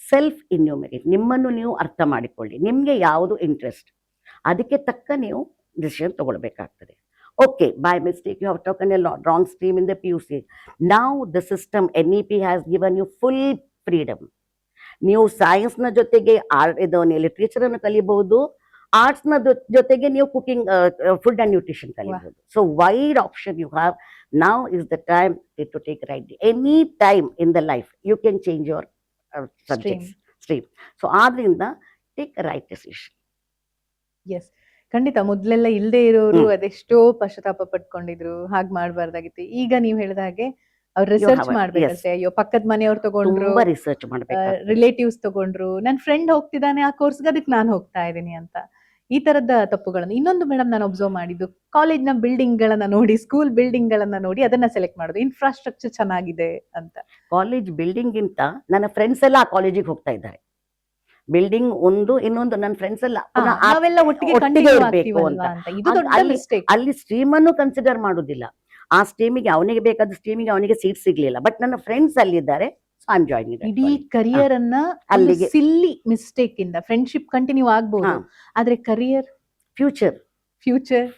ಸೆಲ್ಫ್ ಇನ್ಯೂಮರೇಟ್, ನಿಮ್ಮನ್ನು ನೀವು ಅರ್ಥ ಮಾಡಿಕೊಳ್ಳಿ, ನಿಮಗೆ ಯಾವುದು ಇಂಟ್ರೆಸ್ಟ್, ಅದಕ್ಕೆ ತಕ್ಕ ನೀವು ಡಿಸಿಷನ್ ತಗೊಳ್ಬೇಕಾಗ್ತದೆ. Okay, by mistake you have taken a wrong stream in the PUC. Now the system NEP has given you full freedom. ನೀವು ಸೈನ್ಸ್ನ ಜೊತೆಗೆ ಲಿಟ್ರೇಚರ್ ಅನ್ನು ಕಲಿಬಹುದು, ಆರ್ಟ್ಸ್ನ ಜೊತೆಗೆ ನೀವು ಕುಕಿಂಗ್, ಫುಡ್ ಅಂಡ್ ನ್ಯೂಟ್ರಿಷನ್ ಕಲಿಬಹುದು. So wide option you have. Now is the time to take right. Any time in the life you can change your subjects stream. So ಆದ್ರಿಂದ ಟೇಕ್ ರೈಟ್ ಡಿಸಿಷನ್. ಎಸ್, ಖಂಡಿತ. ಮೊದ್ಲೆಲ್ಲ ಇಲ್ಲದೆ ಇರೋರು ಅದೆಷ್ಟೋ ಪಶ್ಚಾತ್ತಾಪ ಪಟ್ಕೊಂಡಿದ್ರು, ಹಾಗೆ ಮಾಡಬಾರ್ದಾಗಿತ್ತು. ಈಗ ನೀವು ಹೇಳಿದ ಹಾಗೆ ಅವ್ರು ರಿಸರ್ಚ್ have a- ಮಾಡ್ಬೇಕಷ್ಟೇ. ಅಯ್ಯೋ ಪಕ್ಕದ ಮನೆಯವ್ರು ತಗೊಂಡ್ರು, ತುಂಬಾ ರಿಸರ್ಚ್ ಮಾಡ್ಬೇಕು. ರಿಲೇಟಿವ್ಸ್ ತಗೊಂಡ್ರು, ನನ್ನ ಫ್ರೆಂಡ್ ಹೋಗ್ತಿದ್ದಾನೆ ಆ ಕೋರ್ಸ್ಗೆ, ಅದಕ್ಕೆ ನಾನು ಹೋಗ್ತಾ ಇದ್ದೀನಿ ಅಂತ. ಈ ತರದ ತಪ್ಪುಗಳನ್ನು. ಇನ್ನೊಂದು ಮೇಡಮ್ ನಾನು ಒಬ್ಸರ್ವ್ ಮಾಡಿದ್ದು, ಕಾಲೇಜ್ನ ಬಿಲ್ಡಿಂಗ್ ಗಳನ್ನ ನೋಡಿ, ಸ್ಕೂಲ್ ಬಿಲ್ಡಿಂಗ್ ಗಳನ್ನ ನೋಡಿ ಅದನ್ನ ಸೆಲೆಕ್ಟ್ ಮಾಡೋದು, ಇನ್ಫ್ರಾಸ್ಟ್ರಕ್ಚರ್ ಚೆನ್ನಾಗಿದೆ ಅಂತ. ಕಾಲೇಜ್ ಬಿಲ್ಡಿಂಗ್ ಗಿಂತ ನನ್ನ ಫ್ರೆಂಡ್ಸ್ ಎಲ್ಲ ಆ ಕಾಲೇಜಿಗೆ ಹೋಗ್ತಾ ಇದ್ದಾರೆ. ಬಿಲ್ಡಿಂಗ್ ಒಂದು, ಇನ್ನೊಂದು ನನ್ನ ಫ್ರೆಂಡ್ಸ್ ಎಲ್ಲ ಪುನಃ ಆ- ನಾವೆಲ್ಲ ಒಟ್ಟಿಗೆ ಒಟ್ಟಿಗೆ ಕಂಟಿನ್ಯೂ ಇರ್ಬೇಕು ಆಗ್ತೀವಲ್ವಾ ಅಂತ. ಅಂತ. ಇದು ದೊಡ್ಡ ಅಲ್ಲಿ- ಮಿಸ್ಟೇಕ್. ಅಲ್ಲಿ ಸ್ಟ್ರೀಮ್ ಅನ್ನು ಕನ್ಸಿಡರ್ ಮಾಡುದಿಲ್ಲ. ಆ ಸ್ಟ್ರೀಮಿಗೆ ಅವನಿಗೆ ಬೇಕಾದ ಸ್ಟ್ರೀಮಿಗೆ ಅವನಿಗೆ ಸೀಟ್ ಸಿಗ್ಲಿಲ್ಲ, ಬಟ್ ನನ್ನ ಫ್ರೆಂಡ್ಸ್ ಅಲ್ಲಿದ್ದಾರೆ, ಸೊ ಐ ಆಮ್ ಜಾಯ್ನಿಂಗ್ ಇಡೀ ಕರಿಯರ್ ಅನ್ನ ಅಲ್ಲಿಗೆ ಸಿಲ್ಲಿ ಮಿಸ್ಟೇಕ್ ಇಂದ ಫ್ರೆಂಡ್ಶಿಪ್ ಕಂಟಿನ್ಯೂ ಆಗ್ಬಹುದು, ಆದ್ರೆ ಕರಿಯರ್ ಫ್ಯೂಚರ್. ಫ್ಯೂಚರ್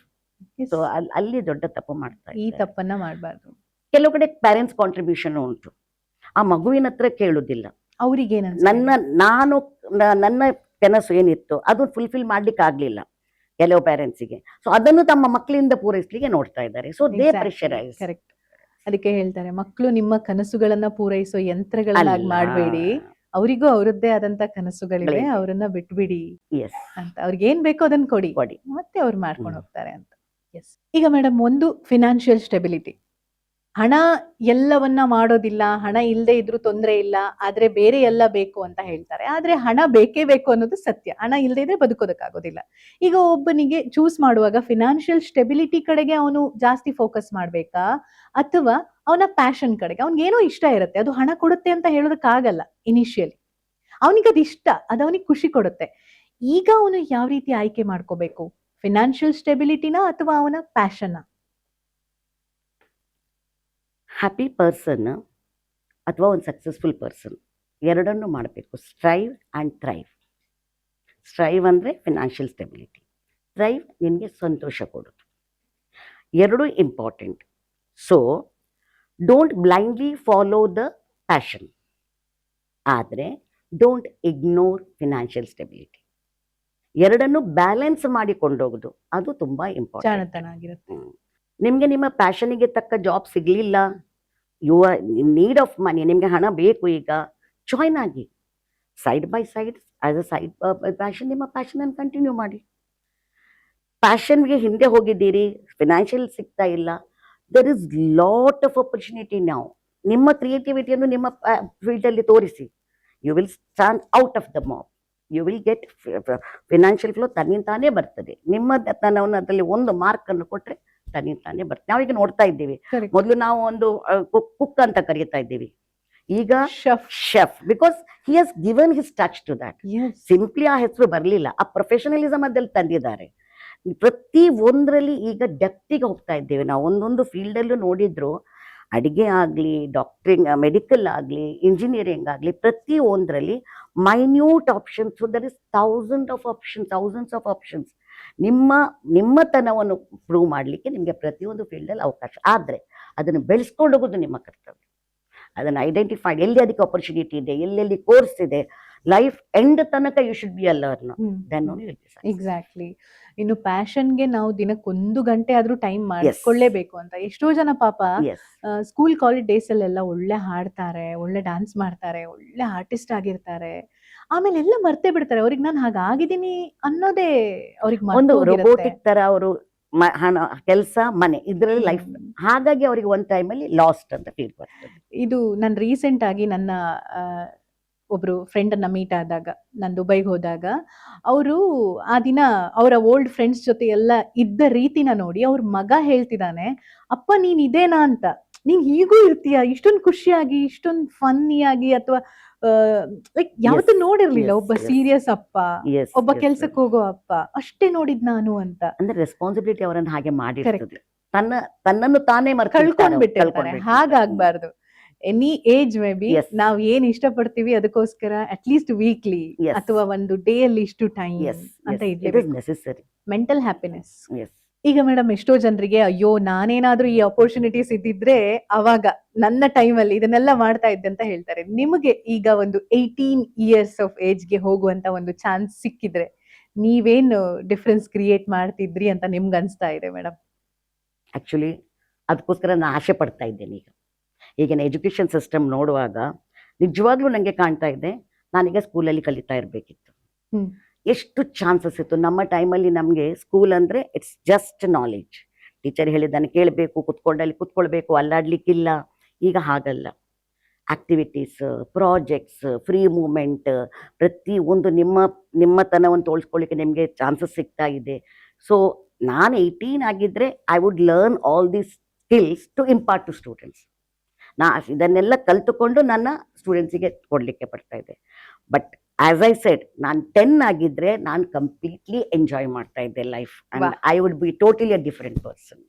ಸೊ ಅಲ್ಲಿ ದೊಡ್ಡ ತಪ್ಪು ಮಾಡ್ತಾ ಈ ಇದ್ದಾರೆ. ತಪ್ಪನ್ನ ಮಾಡಬಾರ್ದು. ಕೆಲವು ಕಡೆ ಪ್ಯಾರೆಂಟ್ಸ್ ಕಾಂಟ್ರಿಬ್ಯೂಷನ್ ಉಂಟು, ಆ ಮಗುವಿನ ಹತ್ರ ಕೇಳುದಿಲ್ಲ. ಅವ್ರಿಗೆ ನನ್ನ ಕನಸು ಏನಿತ್ತು ಅದು ಫುಲ್ಫಿಲ್ ಮಾಡ್ಲಿಕ್ಕೆ ಆಗ್ಲಿಲ್ಲ ಕೆಲವು ಪ್ಯಾರೆಂಟ್ಸಿಗೆ. ಸೊ ಅದನ್ನು ತಮ್ಮ ಮಕ್ಕಳಿಂದ ಪೂರೈಸ್ಲಿಕ್ಕೆ ನೋಡ್ತಾ ಇದ್ದಾರೆ. So they pressurise. ಕರೆಕ್ಟ್. ಅದಕ್ಕೆ ಹೇಳ್ತಾರೆ, ಮಕ್ಕಳು ನಿಮ್ಮ ಕನಸುಗಳನ್ನ ಪೂರೈಸೋ ಯಂತ್ರಗಳನ್ನಾಗಿ ಮಾಡಬೇಡಿ, ಅವರಿಗೂ ಅವರದ್ದೇ ಆದಂತ ಕನಸುಗಳಿವೆ, ಅವರನ್ನ ಬಿಟ್ಬಿಡಿ ಅಂತ. ಅವ್ರಿಗೆ ಏನ್ ಬೇಕೋ ಅದನ್ನ ಕೊಡಿ, ಮತ್ತೆ ಅವ್ರು ಮಾಡ್ಕೊಂಡು ಹೋಗ್ತಾರೆ ಅಂತ. ಎಸ್. ಈಗ ಮೇಡಮ್, ಒಂದು ಫಿನಾನ್ಷಿಯಲ್ ಸ್ಟೆಬಿಲಿಟಿ. ಹಣ ಎಲ್ಲವನ್ನ ಮಾಡೋದಿಲ್ಲ, ಹಣ ಇಲ್ಲದೆ ಇದ್ರೂ ತೊಂದರೆ ಇಲ್ಲ, ಆದ್ರೆ ಬೇರೆ ಎಲ್ಲ ಬೇಕು ಅಂತ ಹೇಳ್ತಾರೆ. ಆದ್ರೆ ಹಣ ಬೇಕೇ ಬೇಕು ಅನ್ನೋದು ಸತ್ಯ. ಹಣ ಇಲ್ಲದೆ ಇದ್ರೆ ಬದುಕೋದಕ್ಕಾಗೋದಿಲ್ಲ. ಈಗ ಒಬ್ಬನಿಗೆ ಚೂಸ್ ಮಾಡುವಾಗ ಫಿನಾನ್ಷಿಯಲ್ ಸ್ಟೆಬಿಲಿಟಿ ಕಡೆಗೆ ಅವನು ಜಾಸ್ತಿ ಫೋಕಸ್ ಮಾಡ್ಬೇಕಾ, ಅಥವಾ ಅವನ ಪ್ಯಾಷನ್ ಕಡೆಗೆ? ಅವ್ನಿಗೇನೋ ಇಷ್ಟ ಇರುತ್ತೆ, ಅದು ಹಣ ಕೊಡುತ್ತೆ ಅಂತ ಹೇಳೋದಕ್ಕಾಗಲ್ಲ ಇನಿಷಿಯಲಿ. ಅವನಿಗೆ ಅದು ಇಷ್ಟ, ಅದು ಅವನಿಗೆ ಖುಷಿ ಕೊಡುತ್ತೆ. ಈಗ ಅವನು ಯಾವ ರೀತಿ ಆಯ್ಕೆ ಮಾಡ್ಕೋಬೇಕು, ಫಿನಾನ್ಷಿಯಲ್ ಸ್ಟೆಬಿಲಿಟಿನ ಅಥವಾ ಅವನ ಪ್ಯಾಷನ್? ಹ್ಯಾಪಿ ಪರ್ಸನ್ ಅಥವಾ ಒಂದು ಸಕ್ಸಸ್ಫುಲ್ ಪರ್ಸನ್ ಎರಡನ್ನೂ ಮಾಡಬೇಕು. Strive and thrive. ಸ್ಟ್ರೈವ್ ಅಂದರೆ ಫಿನಾನ್ಷಿಯಲ್ ಸ್ಟೆಬಿಲಿಟಿ, ಥ್ರೈವ್ ನಿನಗೆ ಸಂತೋಷ ಕೊಡೋದು. ಎರಡೂ important. So don't blindly follow the passion, ಆದರೆ ಡೋಂಟ್ ಇಗ್ನೋರ್ ಫಿನಾನ್ಷಿಯಲ್ ಸ್ಟೆಬಿಲಿಟಿ. ಎರಡನ್ನೂ ಬ್ಯಾಲೆನ್ಸ್ ಮಾಡಿಕೊಂಡೋಗೋದು ಅದು ತುಂಬ ಇಂಪಾರ್ಟೆಂಟ್. ನಿಮಗೆ ನಿಮ್ಮ ಪ್ಯಾಷನಿಗೆ ತಕ್ಕ ಜಾಬ್ ಸಿಗಲಿಲ್ಲ, you are in need of money, ನಿಮಗೆ ಹಣ ಬೇಕು, ಈಗ ಜಾಯ್ನ್ ಆಗಿ side by side as a side passion ನಿಮ್ಮ ಪ್ಯಾಷನನ್ನು ಕಂಟಿನ್ಯೂ ಮಾಡಿ. ಪ್ಯಾಷನ್ಗೆ ಹಿಂದೆ ಹೋಗಿದ್ದೀರಿ, ಫಿನಾನ್ಷಿಯಲ್ ಸಿಗ್ತಾ ಇಲ್ಲ, there is lot of opportunity ನಾವು. ನಿಮ್ಮ ಕ್ರಿಯೇಟಿವಿಟಿಯನ್ನು ನಿಮ್ಮ ಫೀಲ್ಡಲ್ಲಿ ತೋರಿಸಿ. You will stand out of the mob. You will get financial flow ತನ್ನಿಂತಾನೇ ಬರ್ತದೆ. ನಿಮ್ಮ ತನವನ್ನು ಅದರಲ್ಲಿ ಒಂದು ಮಾರ್ಕನ್ನು ಕೊಟ್ಟರೆ ತನ್ನಿಂತಾನೇ ಬರ್ತದೆ. ನಾವೀಗ ನೋಡ್ತಾ ಇದ್ದೀವಿ, ಮೊದಲು ನಾವು ಒಂದು ಕುಕ್ ಅಂತ ಕರೀತಾ ಇದ್ದೀವಿ, ಈಗ chef, because he has given his touch to that. Simply ಆ ಹೆಸರು ಬರಲಿಲ್ಲ, ಆ ಪ್ರೊಫೆಷನಲಿಸಮ್ ಅದಲ್ಲಿ ತಂದಿದ್ದಾರೆ. ಪ್ರತಿ ಒಂದರಲ್ಲಿ ಈಗ ಡೆಪ್ತಿಗೆ ಹೋಗ್ತಾ ಇದ್ದೇವೆ ನಾವು. ಒಂದೊಂದು ಫೀಲ್ಡಲ್ಲೂ ನೋಡಿದ್ರು, ಅಡಿಗೆ ಆಗಲಿ, ಡಾಕ್ಟ್ರಿಂಗ್, ಮೆಡಿಕಲ್ ಆಗಲಿ, ಇಂಜಿನಿಯರಿಂಗ್ ಆಗಲಿ, ಪ್ರತಿ ಒಂದರಲ್ಲಿ minute options. There is thousands of options. ನಿಮ್ಮತನವನ್ನು ಪ್ರೂವ್ ಮಾಡಲಿಕ್ಕೆ ನಿಮಗೆ ಪ್ರತಿಯೊಂದು ಫೀಲ್ಡಲ್ಲಿ ಅವಕಾಶ. ಆದರೆ ಅದನ್ನು ಬೆಳೆಸ್ಕೊಂಡು ಹೋಗೋದು ನಿಮ್ಮ ಕರ್ತವ್ಯ. ಅದನ್ನು ಐಡೆಂಟಿಫೈ, ಎಲ್ಲಿ ಅದಕ್ಕೆ ಆಪರ್ಚುನಿಟಿ ಇದೆ, ಎಲ್ಲೆಲ್ಲಿ ಕೋರ್ಸ್ ಇದೆ, ಲೈಫ್ ಎಂಡ್ ತನಕ you should be a learner. Then only will be success. Exactly. ಇನ್ನು ಪ್ಯಾಷನ್ಗೆ ನಾವು ದಿನಕ್ಕೆ 1 ಗಂಟೆ ಆದ್ರೂ ಟೈಮ್ ಮಾಡಿಕೊಳ್ಳೇಬೇಕು ಅಂತ. ಎಷ್ಟೋ ಜನ ಪಾಪ ಸ್ಕೂಲ್ ಕಾಲೇಜ್ ಡೇಸ್ ಅಲ್ಲೆಲ್ಲ ಒಳ್ಳೆ ಹಾಡ್ತಾರೆ, ಒಳ್ಳೆ ಡ್ಯಾನ್ಸ್ ಮಾಡ್ತಾರೆ, ಒಳ್ಳೆ ಆರ್ಟಿಸ್ಟ್ ಆಗಿರ್ತಾರೆ, ಆಮೇಲೆ ಎಲ್ಲ ಮರ್ತೇ ಬಿಡ್ತಾರೆ. ಅವ್ರಿಗೆ ನಾನು ಹಾಗಾಗಿದ್ದೀನಿ ಅನ್ನೋದೇ ಅವ್ರಿಗೆ ಒಂದು ರೋಬೋಟಿಕ್ ತರ ಅವರು ಹಣ, ಕೆಲಸ, ಮನೆ, ಇದರಲ್ಲಿ ಲೈಫ್. ಹಾಗಾಗಿ ಅವರಿಗೆ ಒಂದು ಟೈಮಲ್ಲಿ ಲಾಸ್ಟ್ ಅಂತ ಫೀಲ್ ಬರ್ತದೆ. ಇದು ನಾನು ರೀಸೆಂಟ್ ಆಗಿ ನನ್ನ ಒಬ್ರು ಫ್ರೆಂಡ್ ಅನ್ನ ಮೀಟ್ ಆದಾಗ, ನಾನು ದುಬೈಗೆ ಹೋದಾಗ, ಅವರು ಆ ದಿನ ಅವರ ಓಲ್ಡ್ ಫ್ರೆಂಡ್ಸ್ ಜೊತೆ ಎಲ್ಲ ಇದ್ದ ರೀತಿನ ನೋಡಿ ಅವ್ರ ಮಗ ಹೇಳ್ತಿದ್ದಾನೆ, ಅಪ್ಪ ನೀನ್ ಇದೇನಾ ಅಂತ, ನೀನ್ ಹೀಗೂ ಇರ್ತೀಯ, ಇಷ್ಟೊಂದು ಖುಷಿಯಾಗಿ, ಇಷ್ಟೊಂದು ಫನ್ನಿಯಾಗಿ, ಅಥವಾ ಲೈಕ್ ಯಾವತ್ತೂ ನೋಡಿರ್ಲಿಲ್ಲ ಒಬ್ಬ ಸೀರಿಯಸ್ ಅಪ್ಪ, ಒಬ್ಬ ಕೆಲ್ಸಕ್ಕೆ ಹೋಗೋ ಅಪ್ಪ, ಅಷ್ಟೇ ನೋಡಿದ್ ನಾನು ಅಂತ. ಅಂದ್ರೆ ರೆಸ್ಪಾನ್ಸಿಬಿಲಿಟಿ ಅವರನ್ನು ಹಾಗೆ ಮಾಡಿರ್ತದೆ, ತನ್ನನ್ನು ತಾನೇ ಕಳ್ಕೊಂಡ್ಬಿಟ್ಟಿರ್ತಾರೆ. ಹಾಗಾಗ್ಬಾರ್ದು. ಎನಿ ಏಜ್ ಮೇ ಬಿ ನಾವ್ ಏನ್ ಇಷ್ಟಪಡ್ತೀವಿ ಅದಕ್ಕೋಸ್ಕರ ಅಟ್ಲೀಸ್ಟ್ ವೀಕ್ಲಿ ಅಥವಾ ಒಂದು ಡೇ ಅಲ್ಲಿ ಇಷ್ಟು ಟೈಮ್ ಅಂತ ಇರ್ಲೇಬೇಕು. Mental happiness. ಈಗ ಮೇಡಮ್, ಎಷ್ಟೋ ಜನರಿಗೆ ಅಯ್ಯೋ ನಾನೇನಾದ್ರೂ ಈ ಅಪರ್ಚುನಿಟೀಸ್ ಇದ್ದಿದ್ರೆ ಅವಾಗ ನನ್ನ ಟೈಮ್ ಅಲ್ಲಿ ಇದನ್ನೆಲ್ಲ ಮಾಡ್ತಾ ಇದ್ದೆ ಅಂತ ಹೇಳ್ತಾರೆ. ನಿಮಗೆ ಈಗ ಒಂದು 18 years ಆಫ್ ಏಜ್ಗೆ ಹೋಗುವಂತ ಒಂದು ಚಾನ್ಸ್ ಸಿಕ್ಕಿದ್ರೆ ನೀವೇನು ಡಿಫ್ರೆನ್ಸ್ ಕ್ರಿಯೇಟ್ ಮಾಡ್ತಿದ್ರಿ ಅಂತ ನಿಮ್ಗೆ ಅನ್ಸ್ತಾ ಇದೆ ಮೇಡಮ್? ಆಕ್ಚುಲಿ ಅದಕ್ಕೋಸ್ಕರ ನಾನು ಆಸೆ ಪಡ್ತಾ ಇದ್ದೇನೆ. ಈಗಿನ ಎಜುಕೇಷನ್ ಸಿಸ್ಟಮ್ ನೋಡುವಾಗ ನಿಜವಾಗ್ಲೂ ನನಗೆ ಕಾಣ್ತಾ ಇದೆ, ನಾನೀಗ ಸ್ಕೂಲಲ್ಲಿ ಕಲಿತಾ ಇರಬೇಕಿತ್ತು. ಎಷ್ಟು ಚಾನ್ಸಸ್ ಇತ್ತು ನಮ್ಮ ಟೈಮಲ್ಲಿ. ನಮಗೆ ಸ್ಕೂಲ್ ಅಂದರೆ ಇಟ್ಸ್ ಜಸ್ಟ್ ನಾಲೆಡ್ಜ್. ಟೀಚರ್ ಹೇಳಿದ್ದಾನೆ ಕೇಳಬೇಕು, ಕುತ್ಕೊಳ್ಬೇಕು, ಅಲ್ಲಾಡ್ಲಿಕ್ಕಿಲ್ಲ. ಈಗ ಹಾಗಲ್ಲ. ಆಕ್ಟಿವಿಟೀಸ್, ಪ್ರಾಜೆಕ್ಟ್ಸ್, ಫ್ರೀ ಮೂಮೆಂಟ್, ಪ್ರತಿ ಒಂದು ನಿಮ್ಮತನವನ್ನು ತೋರಿಸ್ಕೊಳ್ಳಿಕ್ಕೆ ನಿಮಗೆ ಚಾನ್ಸಸ್ ಸಿಗ್ತಾ ಇದೆ. ಸೊ ನಾನು 18 ಆಗಿದ್ದರೆ I would learn all these skills to impart to students. ಇದನ್ನೆಲ್ಲ ಕಲ್ತುಕೊಂಡು ನನ್ನ ಸ್ಟೂಡೆಂಟ್ಸಿಗೆ ಕೊಡಲಿಕ್ಕೆ ಬರ್ತಾ ಇದೆ. ಬಟ್ ಆಸ್ ಐ ಸೆಡ್, ನಾನು 10 ಆಗಿದ್ರೆ ನಾನು ಕಂಪ್ಲೀಟ್ಲಿ ಎಂಜಾಯ್ ಮಾಡ್ತಾ ಇದ್ದೆ life, and I would be totally a different person.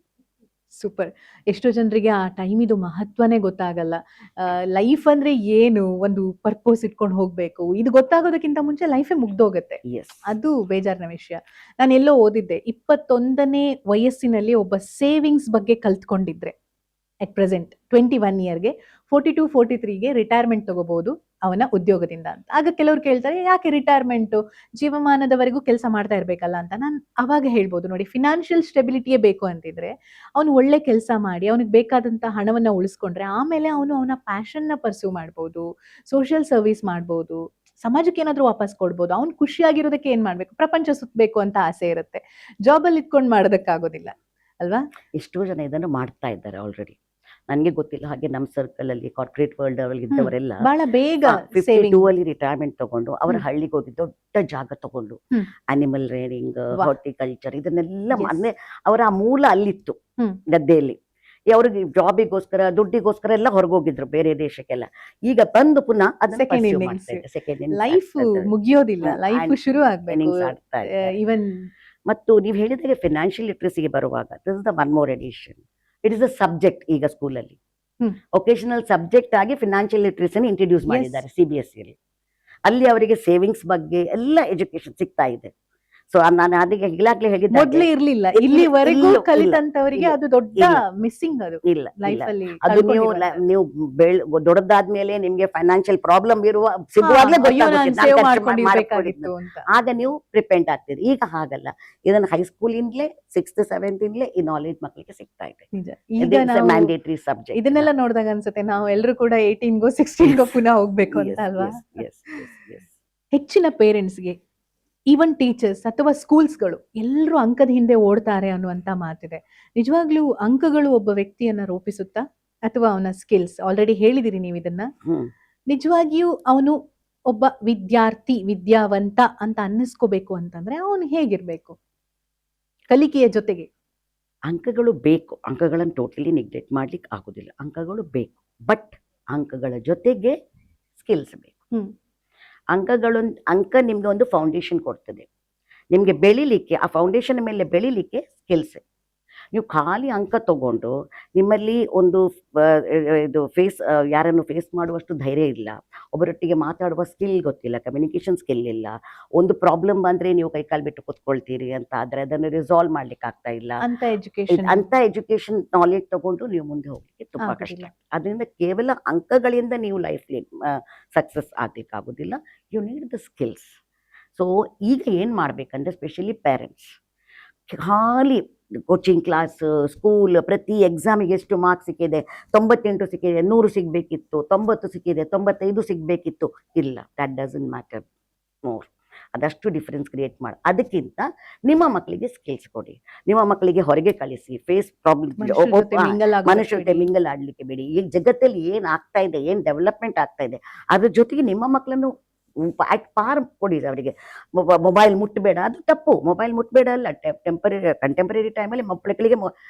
Super. ಎಷ್ಟೋ ಜನರಿಗೆ ಆ ಟೈಮಿದು ಮಹತ್ವನೇ ಗೊತ್ತಾಗಲ್ಲ. ಲೈಫ್ ಅಂದ್ರೆ ಏನು, ಒಂದು ಪರ್ಪೋಸ್ ಇಟ್ಕೊಂಡು ಹೋಗ್ಬೇಕು, ಇದು ಗೊತ್ತಾಗೋದಕ್ಕಿಂತ ಮುಂಚೆ ಲೈಫೇ ಮುಗ್ದೋಗತ್ತೆ. ಎಸ್. ಅದು ಬೇಜಾರಿನ ವಿಷಯ. ನಾನು ಎಲ್ಲೋ ಓದಿದ್ದೆ, 21ನೇ ವಯಸ್ಸಿನಲ್ಲಿ ಒಬ್ಬ ಸೇವಿಂಗ್ಸ್ ಬಗ್ಗೆ ಕಲ್ತ್ಕೊಂಡಿದ್ರೆ ಅಟ್ ಪ್ರೆಸೆಂಟ್ 21 ಇಯರ್ಗೆ 42-43ಗೆ ರಿಟೈರ್ಮೆಂಟ್ ತಗೋಬಹುದು ಅವನ ಉದ್ಯೋಗದಿಂದ ಅಂತ. ಆಗ ಕೆಲವ್ರು ಕೇಳ್ತಾರೆ, ಯಾಕೆ ರಿಟೈರ್ಮೆಂಟು, ಜೀವಮಾನದವರೆಗೂ ಕೆಲಸ ಮಾಡ್ತಾ ಇರ್ಬೇಕಲ್ಲ ಅಂತ. ನಾನು ಅವಾಗ ಹೇಳ್ಬೋದು, ನೋಡಿ, ಫಿನಾನ್ಷಿಯಲ್ ಸ್ಟೆಬಿಲಿಟಿಯೇ ಬೇಕು ಅಂತಿದ್ರೆ ಅವನು ಒಳ್ಳೆ ಕೆಲಸ ಮಾಡಿ ಅವನಿಗೆ ಬೇಕಾದಂತ ಹಣವನ್ನ ಉಳಿಸ್ಕೊಂಡ್ರೆ ಆಮೇಲೆ ಅವನ ಪ್ಯಾಷನ್ನ ಪರ್ಸ್ಯೂ ಮಾಡ್ಬೋದು, ಸೋಷಿಯಲ್ ಸರ್ವಿಸ್ ಮಾಡ್ಬೋದು, ಸಮಾಜಕ್ಕೆ ಏನಾದ್ರೂ ವಾಪಸ್ ಕೊಡ್ಬೋದು. ಅವ್ನು ಖುಷಿಯಾಗಿರೋದಕ್ಕೆ ಏನ್ ಮಾಡ್ಬೇಕು, ಪ್ರಪಂಚ ಸುತ್ತಬೇಕು ಅಂತ ಆಸೆ ಇರುತ್ತೆ, ಜಾಬಲ್ಲಿ ಇಟ್ಕೊಂಡು ಮಾಡೋದಕ್ಕಾಗೋದಿಲ್ಲ ಅಲ್ವಾ? ಎಷ್ಟೋ ಜನ ಇದನ್ನು ಮಾಡ್ತಾ ಇದ್ದಾರೆ ಆಲ್ರೆಡಿ. ನನಗೆ ಗೊತ್ತಿಲ್ಲ ಹಾಗೆ ನಮ್ಮ ಸರ್ಕಲ್ ಅಲ್ಲಿ ಕಾರ್ಪೊರೇಟ್ ವರ್ಲ್ಡ್ ಅಲ್ಲಿ ಇದ್ದವರೆಲ್ಲ ಬಹಳ ಬೇಗ 52 ಅಲ್ಲಿ ರಿಟೈರ್ಮೆಂಟ್ ತಗೊಂಡು ಅವರ ಹಳ್ಳಿಗೆ ಹೋಗಿ ದೊಡ್ಡ ಜಾಗ ತಗೊಂಡು ಹ್ಮ್. ಅನಿಮಲ್ ರೇರಿಂಗ್, ವಾಹ್. ಹಾರ್ಟಿಕಲ್ಚರ್ ಇದನ್ನೆಲ್ಲ Yes. ಅಂದ್ರೆ ಅವರ ಆ ಮೂಲ ಅಲ್ಲಿತ್ತು ಹ್ಮ್. ಗದ್ದೆಯಲ್ಲಿ. ಅವ್ರಿಗೆ ಜಾಬಿಗೋಸ್ಕರ ದುಡ್ಡಿಗೋಸ್ಕರ ಎಲ್ಲ ಹೊರಗೋಗಿದ್ರು ಬೇರೆ ದೇಶಕ್ಕೆಲ್ಲ. ಈಗ ಬಂದು ಪುನಃ Second innings. ಲೈಫ್ ಮುಗಿಯೋದಿಲ್ಲ, ಲೈಫ್ ಶುರು ಆಗ್ಬೇಕು. ಇವನ್ ಮತ್ತು ನೀವು ಹೇಳಿದಾಗೆ ಫಿನಾನ್ಷಿಯಲ್ ಲಿಟ್ರಸಿಗೆ ಬರುವಾಗ this is the one more addition. It is a subject ಈಗ ಸ್ಕೂಲಲ್ಲಿ ಒಕೇಶನಲ್ ಸಬ್ಜೆಕ್ಟ್ ಆಗಿ ಫಿನಾನ್ಷಿಯಲ್ ಲಿಟ್ರಸಿನ ಇಂಟ್ರೊಡ್ಯೂಸ್ ಮಾಡಿದ್ದಾರೆ CBSE ಅಲ್ಲಿ. ಅಲ್ಲಿ ಅವರಿಗೆ ಸೇವಿಂಗ್ಸ್ ಬಗ್ಗೆ ಎಲ್ಲ ಎಜುಕೇಶನ್ ಸಿಗ್ತಾ ಇದೆ. ಸೊ ನಾನು ಅದಕ್ಕೆ ಈಗಾಗಲೇ ಹೇಳಿದ್ದೆ, ಮೊದ್ಲೇ ಇರ್ಲಿಲ್ಲ, ಇಲ್ಲಿವರೆಗೂ ಕಲಿತಂತವರಿಗೆ ಅದು ದೊಡ್ಡ ಮಿಸ್ಸಿಂಗ್. ಅದು ಇಲ್ಲ ಲೈಫ್ ಅಲ್ಲಿ ಅದು ನೀವು ದೊಡ್ಡದಾದ್ಮೇಲೆ ನಿಮ್ಗೆ ಫೈನಾನ್ಷಿಯಲ್ ಪ್ರಾಬ್ಲಮ್ ಸಿಗುವಾಗ್ಲೇ ಸೇವ್ ಮಾಡ್ಕೊಂಡಿರ್ಬೇಕಾಗಿತ್ತು ಅಂತ. ಆಗ ನೀವು ಪ್ರಿಪೇಂಟ್ ಆಗ್ತೀರಿ. ಈಗ ಹಾಗಲ್ಲ, ಇದನ್ನ ಹೈಸ್ಕೂಲಿಂದಲೇ 6th 7th ಇಂದಲೇ ಈ ನಾಲೆಜ್ ಮಕ್ಕಳಿಗೆ ಸಿಗ್ತಾ ಇದೆ. ನಿಜ. ಈಗ ನಾವು ಮ್ಯಾಂಡೇಟರಿ ಸಬ್ಜೆಕ್ಟ್. ಇದನ್ನೆಲ್ಲ ನೋಡಿದಾಗ ಅನ್ಸುತ್ತೆ ನಾವು ಎಲ್ಲರೂ ಕೂಡ 18ಗೋ 16ಗೋ ಪುನಃ ಹೋಗ್ಬೇಕು ಅಂತ ಅಲ್ವಾ? ಹೆಚ್ಚಿನ ಪೇರೆಂಟ್ಸ್ಗೆ, ಈವನ್ ಟೀಚರ್ಸ್ ಅಥವಾ ಸ್ಕೂಲ್ಸ್ಗಳು ಎಲ್ಲರೂ ಅಂಕದ ಹಿಂದೆ ಓಡ್ತಾರೆ ಅನ್ನುವಂತ ಮಾತಿದೆ. ನಿಜವಾಗ್ಲೂ ಅಂಕಗಳು ಒಬ್ಬ ವ್ಯಕ್ತಿಯನ್ನ ರೂಪಿಸುತ್ತಾ ಅಥವಾ ಅವನ ಸ್ಕಿಲ್ಸ್, ಆಲ್ರೆಡಿ ಹೇಳಿದಿರಿ ನೀವು ಇದನ್ನ, ನಿಜವಾಗಿಯೂ ಅವನು ಒಬ್ಬ ವಿದ್ಯಾರ್ಥಿ, ವಿದ್ಯಾವಂತ ಅಂತ ಅನ್ನಿಸ್ಕೋಬೇಕು ಅಂತಂದ್ರೆ ಅವನು ಹೇಗಿರ್ಬೇಕು ಕಲಿಕೆಯ ಜೊತೆಗೆ? ಅಂಕಗಳು ಬೇಕು, ಅಂಕಗಳನ್ನು ಟೋಟಲಿ ನೆಗ್ಲೆಕ್ಟ್ ಮಾಡ್ಲಿಕ್ಕೆ ಆಗುದಿಲ್ಲ. ಅಂಕಗಳು ಬೇಕು, ಬಟ್ ಅಂಕಗಳ ಜೊತೆಗೆ ಸ್ಕಿಲ್ಸ್ ಬೇಕು. ಅಂಕ ನಿಮ್ಗೆ ಒಂದು ಫೌಂಡೇಶನ್ ಕೊಡ್ತದೆ, ನಿಮ್ಗೆ ಬೆಳಿಲಿಕ್ಕೆ, ಆ ಫೌಂಡೇಶನ್ ಮೇಲೆ ಬೆಳಿಲಿಕ್ಕೆ ಸ್ಕಿಲ್ಸ್. ನೀವು ಖಾಲಿ ಅಂಕ ತಗೊಂಡು ನಿಮ್ಮಲ್ಲಿ ಒಂದು ಇದು ಯಾರನ್ನು ಫೇಸ್ ಮಾಡುವಷ್ಟು ಧೈರ್ಯ ಇಲ್ಲ, ಒಬ್ಬರೊಟ್ಟಿಗೆ ಮಾತಾಡುವ ಸ್ಕಿಲ್ ಗೊತ್ತಿಲ್ಲ, ಕಮ್ಯುನಿಕೇಶನ್ ಸ್ಕಿಲ್ ಇಲ್ಲ, ಒಂದು ಪ್ರಾಬ್ಲಮ್ ಬಂದ್ರೆ ನೀವು ಕೈಕಾಲು ಬಿಟ್ಟು ಕೂತ್ಕೊಳ್ತೀರಿ ಅಂತ ಆದ್ರೆ ಅದನ್ನು ರಿಸಾಲ್ವ್ ಮಾಡ್ಲಿಕ್ಕೆ ಆಗ್ತಾ ಇಲ್ಲ ಅಂತ ಎಜುಕೇಶನ್ ನಾಲೆಜ್ ತಗೊಂಡು ನೀವು ಮುಂದೆ ಹೋಗ್ಲಿಕ್ಕೆ ತುಂಬಾ ಕಷ್ಟ. ಅದರಿಂದ ಕೇವಲ ಅಂಕಗಳಿಂದ ನೀವು ಲೈಫ್ಲಿ ಸಕ್ಸಸ್ ಆಗ್ಲಿಕ್ಕೆ ಆಗುದಿಲ್ಲ. You need the skills. So ಈಗ ಏನ್ ಮಾಡ್ಬೇಕಂದ್ರೆ ಸ್ಪೆಷಲಿ ಪೇರೆಂಟ್ಸ್ ಖಾಲಿ ಕೋಚಿಂಗ್ ಕ್ಲಾಸ್, ಸ್ಕೂಲ್, ಪ್ರತಿ ಎಕ್ಸಾಮಿಗೆ ಎಷ್ಟು ಮಾರ್ಕ್ಸ್ ಸಿಕ್ಕಿದೆ, 98 ಸಿಕ್ಕಿದೆ, 100 ಸಿಗಬೇಕಿತ್ತು, 90 ಸಿಕ್ಕಿದೆ, 95 ಸಿಗಬೇಕಿತ್ತು, ಇಲ್ಲ, ದಟ್ ಡಸಂಟ್ ಮ್ಯಾಟರ್ ಮೋರ್. ಅದಷ್ಟು ಡಿಫ್ರೆನ್ಸ್ ಕ್ರಿಯೇಟ್ ಮಾಡಿ. ಅದಕ್ಕಿಂತ ನಿಮ್ಮ ಮಕ್ಕಳಿಗೆ ಸ್ಕಿಲ್ಸ್ ಕೊಡಿ, ನಿಮ್ಮ ಮಕ್ಕಳಿಗೆ ಹೊರಗೆ ಕಳಿಸಿ, ಫೇಸ್ ಪ್ರಾಬ್ಲಮ್, ಮನುಷ್ಯ ಜೊತೆ ಮಿಂಗಲ್ ಆಡ್ಲಿಕ್ಕೆ ಬಿಡಿ. ಈಗ ಜಗತ್ತಲ್ಲಿ ಏನ್ ಆಗ್ತಾ ಇದೆ, ಏನ್ ಡೆವಲಪ್ಮೆಂಟ್ ಆಗ್ತಾ ಇದೆ, ಅದ್ರ ಜೊತೆಗೆ ನಿಮ್ಮ ಮಕ್ಕಳನ್ನು ಪಾರ್ ಕೊಡಿ. ಅವರಿಗೆ ಮೊಬೈಲ್ ಮುಟ್ಟಬೇಡ, ಅದು ತಪ್ಪು. ಮೊಬೈಲ್ ಮುಟ್ಟಬೇಡ ಅಲ್ಲ, ಕಂಟೆಂಪರರಿ ಟೈಮಲ್ಲಿ ಮಕ್ಕಳಿಗೆ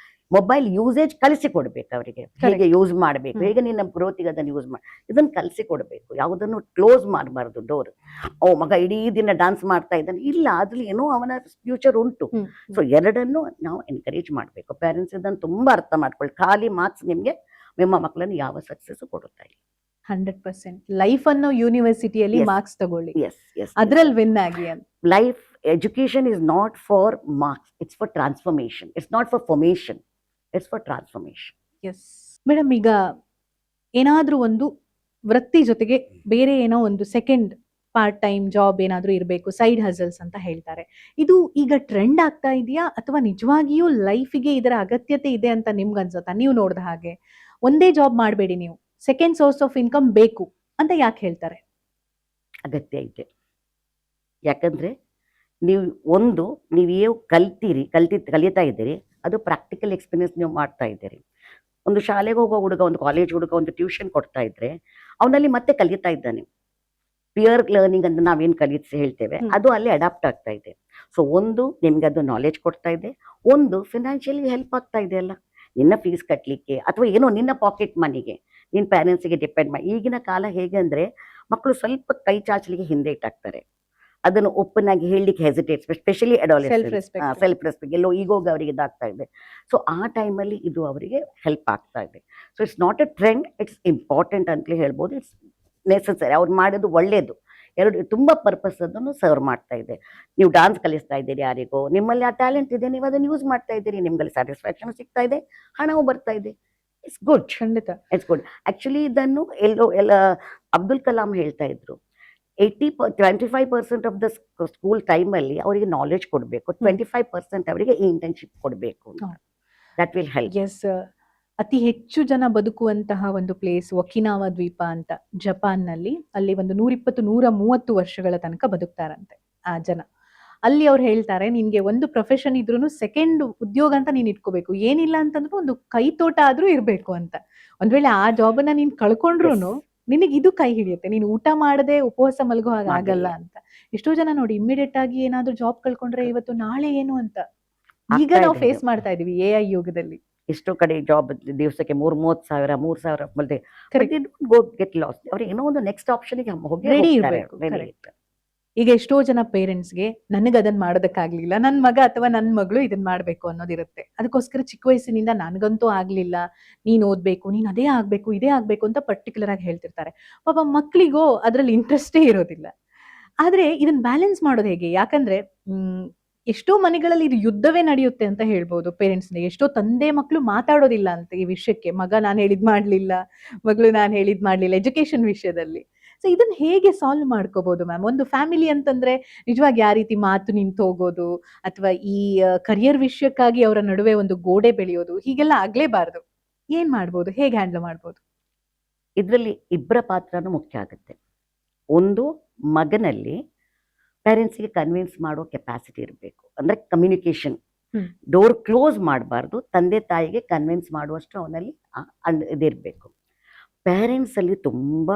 ಮೊಬೈಲ್ ಯೂಸೇಜ್ ಕಲಿಸಿ ಕೊಡ್ಬೇಕು. ಅವರಿಗೆ ಹೇಗೆ ಯೂಸ್ ಮಾಡಬೇಕು, ಹೇಗೆ ನಿನ್ನ ಗ್ರೋತಿಗೆ ಅದನ್ನು ಯೂಸ್ ಮಾಡಿ ಇದನ್ನು ಕಲಿಸಿ ಕೊಡಬೇಕು. ಯಾವುದನ್ನು ಕ್ಲೋಸ್ ಮಾಡಬಾರ್ದು ಡೋರ್. ಓ ಮಗ ಇಡೀ ದಿನ ಡಾನ್ಸ್ ಮಾಡ್ತಾ ಇದ್ದಾನೆ, ಇಲ್ಲ, ಅದ್ರಲ್ಲಿ ಏನೋ ಅವನ ಫ್ಯೂಚರ್ ಉಂಟು. ಸೊ ಎರಡನ್ನು ನಾವು ಎನ್ಕರೇಜ್ ಮಾಡಬೇಕು. ಪೇರೆಂಟ್ಸ್ ಇದನ್ನು ತುಂಬಾ ಅರ್ಥ ಮಾಡ್ಕೊಳ್ಳಿ. ಖಾಲಿ ಮಾರ್ಕ್ಸ್ ನಿಮ್ಗೆ ನಿಮ್ಮ ಮಕ್ಕಳನ್ನು ಯಾವ ಸಕ್ಸಸ್ ಕೊಡುತ್ತಾ ಇಲ್ಲ. 100% ಲೈಫ್ ಅನ್ನೋ ಯೂನಿವರ್ಸಿಟಿಯಲ್ಲಿ ಮಾರ್ಕ್ಸ್ ತಗೊಳ್ಳಿ, ಅದ್ರಲ್ಲಿ ವಿನ್ ಆಗಿ. Life education is not for marks, it's for transformation. It's not for formation, it's for transformation. Yes madam, ಈಗ ಏನಾದ್ರೂ ಒಂದು ವೃತ್ತಿ ಜೊತೆಗೆ ಬೇರೆ ಏನೋ ಒಂದು ಸೆಕೆಂಡ್ ಪಾರ್ಟ್ ಟೈಮ್ ಜಾಬ್ ಏನಾದ್ರೂ ಇರಬೇಕು, ಸೈಡ್ ಹಸಲ್ಸ್ ಅಂತ ಹೇಳ್ತಾರೆ. ಇದು ಈಗ ಟ್ರೆಂಡ್ ಆಗ್ತಾ ಇದೆಯಾ ಅಥವಾ ನಿಜವಾಗಿಯೂ ಲೈಫಿಗೆ ಇದರ ಅಗತ್ಯತೆ ಇದೆ ಅಂತ ನಿಮ್ಗೆ ಅನ್ಸುತ್ತಾ? ನೀವು ನೋಡಿದ ಹಾಗೆ ಒಂದೇ ಜಾಬ್ ಮಾಡಬೇಡಿ, ನೀವು ಸೆಕೆಂಡ್ ಸೋರ್ಸ್ ಆಫ್ ಇನ್ಕಮ್ ಬೇಕು ಅಂತ ಯಾಕೆ ಹೇಳ್ತಾರೆ? ಅಗತ್ಯ ಇದೆ. ಯಾಕಂದ್ರೆ ನೀವು ಕಲಿತಾ ಇದ್ದೀರಿ, ಅದು ಪ್ರಾಕ್ಟಿಕಲ್ ಎಕ್ಸ್ಪೀರಿಯನ್ಸ್ ನೀವು ಮಾಡ್ತಾ ಇದ್ದೀರಿ. ಒಂದು ಶಾಲೆಗೆ ಹೋಗೋ ಹುಡುಗ, ಒಂದು ಕಾಲೇಜ್ ಹುಡುಗ ಒಂದು ಟ್ಯೂಷನ್ ಕೊಡ್ತಾ ಇದ್ರೆ ಅವನಲ್ಲಿ ಮತ್ತೆ ಕಲಿತಾ ಇದ್ದಾನೆ. ಪಿಯರ್ ಲರ್ನಿಂಗ್ ಅಂತ ನಾವೇನು ಹೇಳ್ತೇವೆ, ಅದು ಅಲ್ಲಿ ಅಡಾಪ್ಟ್ ಆಗ್ತಾ ಇದೆ. ಸೊ ಒಂದು ನಿಮ್ಗೆ ಅದು ನಾಲೆಜ್ ಕೊಡ್ತಾ ಇದೆ, ಒಂದು ಫಿನಾನ್ಷಿಯಲಿ ಹೆಲ್ಪ್ ಆಗ್ತಾ ಇದೆ ಅಲ್ಲ, ನಿನ್ನ ಫೀಸ್ ಕಟ್ಟಲಿಕ್ಕೆ ಅಥವಾ ಏನೋ ನಿನ್ನ ಪಾಕೆಟ್ ಮನಿಗೆ, ನಿನ್ನ ಪೇರೆಂಟ್ಸಿಗೆ ಡಿಪೆಂಡ್ ಮಾಡಿ. ಈಗಿನ ಕಾಲ ಹೇಗೆ ಅಂದರೆ ಮಕ್ಕಳು ಸ್ವಲ್ಪ ಕೈ ಚಾಚಲಿಕ್ಕೆ ಹಿಂದೆ ಇಟ್ಟಾಗ್ತಾರೆ. ಅದನ್ನು ಓಪನ್ ಆಗಿ ಹೇಳಲಿಕ್ಕೆ hesitate, specially Self adolescence, respect. Self respect, ಎಲ್ಲೋ ಈಗೋಗ ಅವರಿಗೆ ಇದಾಗ್ತಾ ಇದೆ. ಸೊ ಆ ಟೈಮಲ್ಲಿ ಇದು ಅವರಿಗೆ ಹೆಲ್ಪ್ ಆಗ್ತಾ ಇದೆ. So it's not A trend, it's important ಅಂತಲೇ ಹೇಳ್ಬೋದು. It's necessary. ಅವ್ರು ಮಾಡೋದು ಒಳ್ಳೆಯದು. ಎರಡು ತುಂಬ ಪರ್ಪಸ್ ಅದನ್ನು ಸರ್ವ್ ಮಾಡ್ತಾ ಇದೆ. ನೀವು ಡಾನ್ಸ್ ಕಲಿಸ್ತಾ ಇದ್ದೀರಿ ಯಾರಿಗೋ, ನಿಮ್ಮಲ್ಲಿ ಆ ಟ್ಯಾಲೆಂಟ್ ಇದೆ, ನೀವು ಅದನ್ನು ಯೂಸ್ ಮಾಡ್ತಾ ಇದ್ದೀರಿ, ನಿಮ್ಗಲ್ಲಿ ಸ್ಯಾಟಿಸ್ಫ್ಯಾಕ್ಷನ್ ಸಿಗ್ತಾ ಇದೆ, ಹಣವೂ ಬರ್ತಾ ಇದೆ. ಇಟ್ಸ್ ಗುಡ್, ಖಂಡಿತ. It's good. ಆ್ಯಕ್ಚುಲಿ ಇದನ್ನು ಎಲ್ಲ ಅಬ್ದುಲ್ ಕಲಾಂ ಹೇಳ್ತಾ ಇದ್ರು, 25% ಆಫ್ ದ ಸ್ಕೂಲ್ ಟೈಮಲ್ಲಿ ಅವರಿಗೆ ನಾಲೆಜ್ ಕೊಡಬೇಕು, 25% ಅವರಿಗೆ ಇಂಟರ್ನ್ಶಿಪ್ ಕೊಡಬೇಕು. That will help. ಎಸ್, ಅತಿ ಹೆಚ್ಚು ಜನ ಬದುಕುವಂತಹ ಒಂದು ಪ್ಲೇಸ್ ಒಕಿನಾವಾ ದ್ವೀಪ ಅಂತ ಜಪಾನ್ನಲ್ಲಿ. ಅಲ್ಲಿ ಒಂದು 120-130 ವರ್ಷಗಳ ತನಕ ಬದುಕ್ತಾರಂತೆ ಆ ಜನ. ಅಲ್ಲಿ ಅವ್ರು ಹೇಳ್ತಾರೆ, ನಿನ್ಗೆ ಒಂದು ಪ್ರೊಫೆಷನ್ ಇದ್ರೂ ಸೆಕೆಂಡ್ ಉದ್ಯೋಗ ಅಂತ ನೀನ್ ಇಟ್ಕೋಬೇಕು, ಏನಿಲ್ಲ ಅಂತಂದ್ರೂ ಒಂದು ಕೈ ತೋಟ ಆದ್ರೂ ಇರ್ಬೇಕು ಅಂತ. ಒಂದ್ ವೇಳೆ ಆ ಜಾಬನ್ನ ನೀನ್ ಕಳ್ಕೊಂಡ್ರು ನಿನಗೆ ಇದು ಕೈ ಹಿಡಿಯುತ್ತೆ, ನೀನು ಊಟ ಮಾಡದೆ ಉಪವಾಸ ಮಲಗೋ ಹಾಗೆ ಆಗಲ್ಲ ಅಂತ. ಎಷ್ಟೋ ಜನ ನೋಡಿ ಇಮಿಡಿಯೇಟ್ ಆಗಿ ಏನಾದ್ರೂ ಜಾಬ್ ಕಳ್ಕೊಂಡ್ರೆ ಇವತ್ತು ನಾಳೆ ಏನು ಅಂತ ಈಗ ನಾವು ಫೇಸ್ ಮಾಡ್ತಾ ಇದೀವಿ AI ಯುಗದಲ್ಲಿ. ಎಷ್ಟೋ ಕಡೆ ಜಾಬ್ ದಿವಸಕ್ಕೆ 30,000 3,000 ಬರುತ್ತೆ. ಗೋ ಗೆಟ್ ಲಾಸ್. ಅವ್ರಿಗೆ ಏನೋ ಒಂದು ನೆಕ್ಸ್ಟ್ ಆಪ್ಷನ್ಗೆ ರೆಡಿ ಇರಬೇಕು. ಈಗ ಎಷ್ಟೋ ಜನ ಪೇರೆಂಟ್ಸ್ಗೆ ನನಗೆ ಅದನ್ನ ಮಾಡೋದಕ್ಕಾಗ್ಲಿಲ್ಲ, ನನ್ನ ಮಗ ಅಥವಾ ನನ್ನ ಮಗಳು ಇದನ್ನ ಮಾಡ್ಬೇಕು ಅನ್ನೋದಿರುತ್ತೆ. ಅದಕ್ಕೋಸ್ಕರ ಚಿಕ್ಕ ವಯಸ್ಸಿನಿಂದ ನನಗಂತೂ ಆಗ್ಲಿಲ್ಲ, ನೀನ್ ಓದ್ಬೇಕು, ನೀನ್ ಅದೇ ಆಗ್ಬೇಕು, ಇದೇ ಆಗ್ಬೇಕು ಅಂತ ಪರ್ಟಿಕ್ಯುಲರ್ ಆಗಿ ಹೇಳ್ತಿರ್ತಾರೆ. ಪಾಪ ಮಕ್ಳಿಗೋ ಅದ್ರಲ್ಲಿ ಇಂಟ್ರೆಸ್ಟೇ ಇರೋದಿಲ್ಲ. ಆದ್ರೆ ಇದನ್ನ ಬ್ಯಾಲೆನ್ಸ್ ಮಾಡೋದು ಹೇಗೆ? ಯಾಕಂದ್ರೆ ಎಷ್ಟೋ ಮನೆಗಳಲ್ಲಿ ಇದು ಯುದ್ಧವೇ ನಡೆಯುತ್ತೆ ಅಂತ ಹೇಳ್ಬೋದು ಪೇರೆಂಟ್ಸ್ಗೆ. ಎಷ್ಟೋ ತಂದೆ ಮಕ್ಕಳು ಮಾತಾಡೋದಿಲ್ಲ ಅಂತ ಈ ವಿಷಯಕ್ಕೆ, ಮಗ ನಾನು ಹೇಳಿದ್ ಮಾಡ್ಲಿಲ್ಲ, ಮಗಳು ನಾನು ಹೇಳಿದ್ ಮಾಡ್ಲಿಲ್ಲ ಎಜುಕೇಶನ್ ವಿಷಯದಲ್ಲಿ. ಸೊ ಇದನ್ನ ಹೇಗೆ ಸಾಲ್ವ್ ಮಾಡ್ಕೋಬಹುದು ಮ್ಯಾಮ್? ಒಂದು ಫ್ಯಾಮಿಲಿ ಅಂತಂದ್ರೆ ನಿಜವಾಗಿ ಯಾವ ರೀತಿ ಮಾತು ನಿಂತು ಹೋಗೋದು ಅಥವಾ ಈ ಕರಿಯರ್ ವಿಷಯಕ್ಕಾಗಿ ಅವರ ನಡುವೆ ಒಂದು ಗೋಡೆ ಬೆಳೆಯೋದು ಹೀಗೆಲ್ಲ ಆಗ್ಲೇಬಾರ್ದು. ಏನ್ ಮಾಡ್ಬೋದು, ಹೇಗೆ ಹ್ಯಾಂಡಲ್ ಮಾಡ್ಬೋದು? ಇದರಲ್ಲಿ ಇಬ್ಬರ ಪಾತ್ರನೂ ಮುಖ್ಯ ಆಗುತ್ತೆ. ಒಂದು, ಮಗನಲ್ಲಿ ಪೇರೆಂಟ್ಸ್ಗೆ ಕನ್ವಿನ್ಸ್ ಮಾಡೋ ಕೆಪಾಸಿಟಿ ಇರಬೇಕು, ಅಂದ್ರೆ ಕಮ್ಯುನಿಕೇಶನ್. ಡೋರ್ ಕ್ಲೋಸ್ ಮಾಡಬಾರ್ದು, ತಂದೆ ತಾಯಿಗೆ ಕನ್ವಿನ್ಸ್ ಮಾಡುವಷ್ಟು ಅವನಲ್ಲಿ ಇದಿರಬೇಕು. ಪೇರೆಂಟ್ಸ್ ಅಲ್ಲಿ ತುಂಬಾ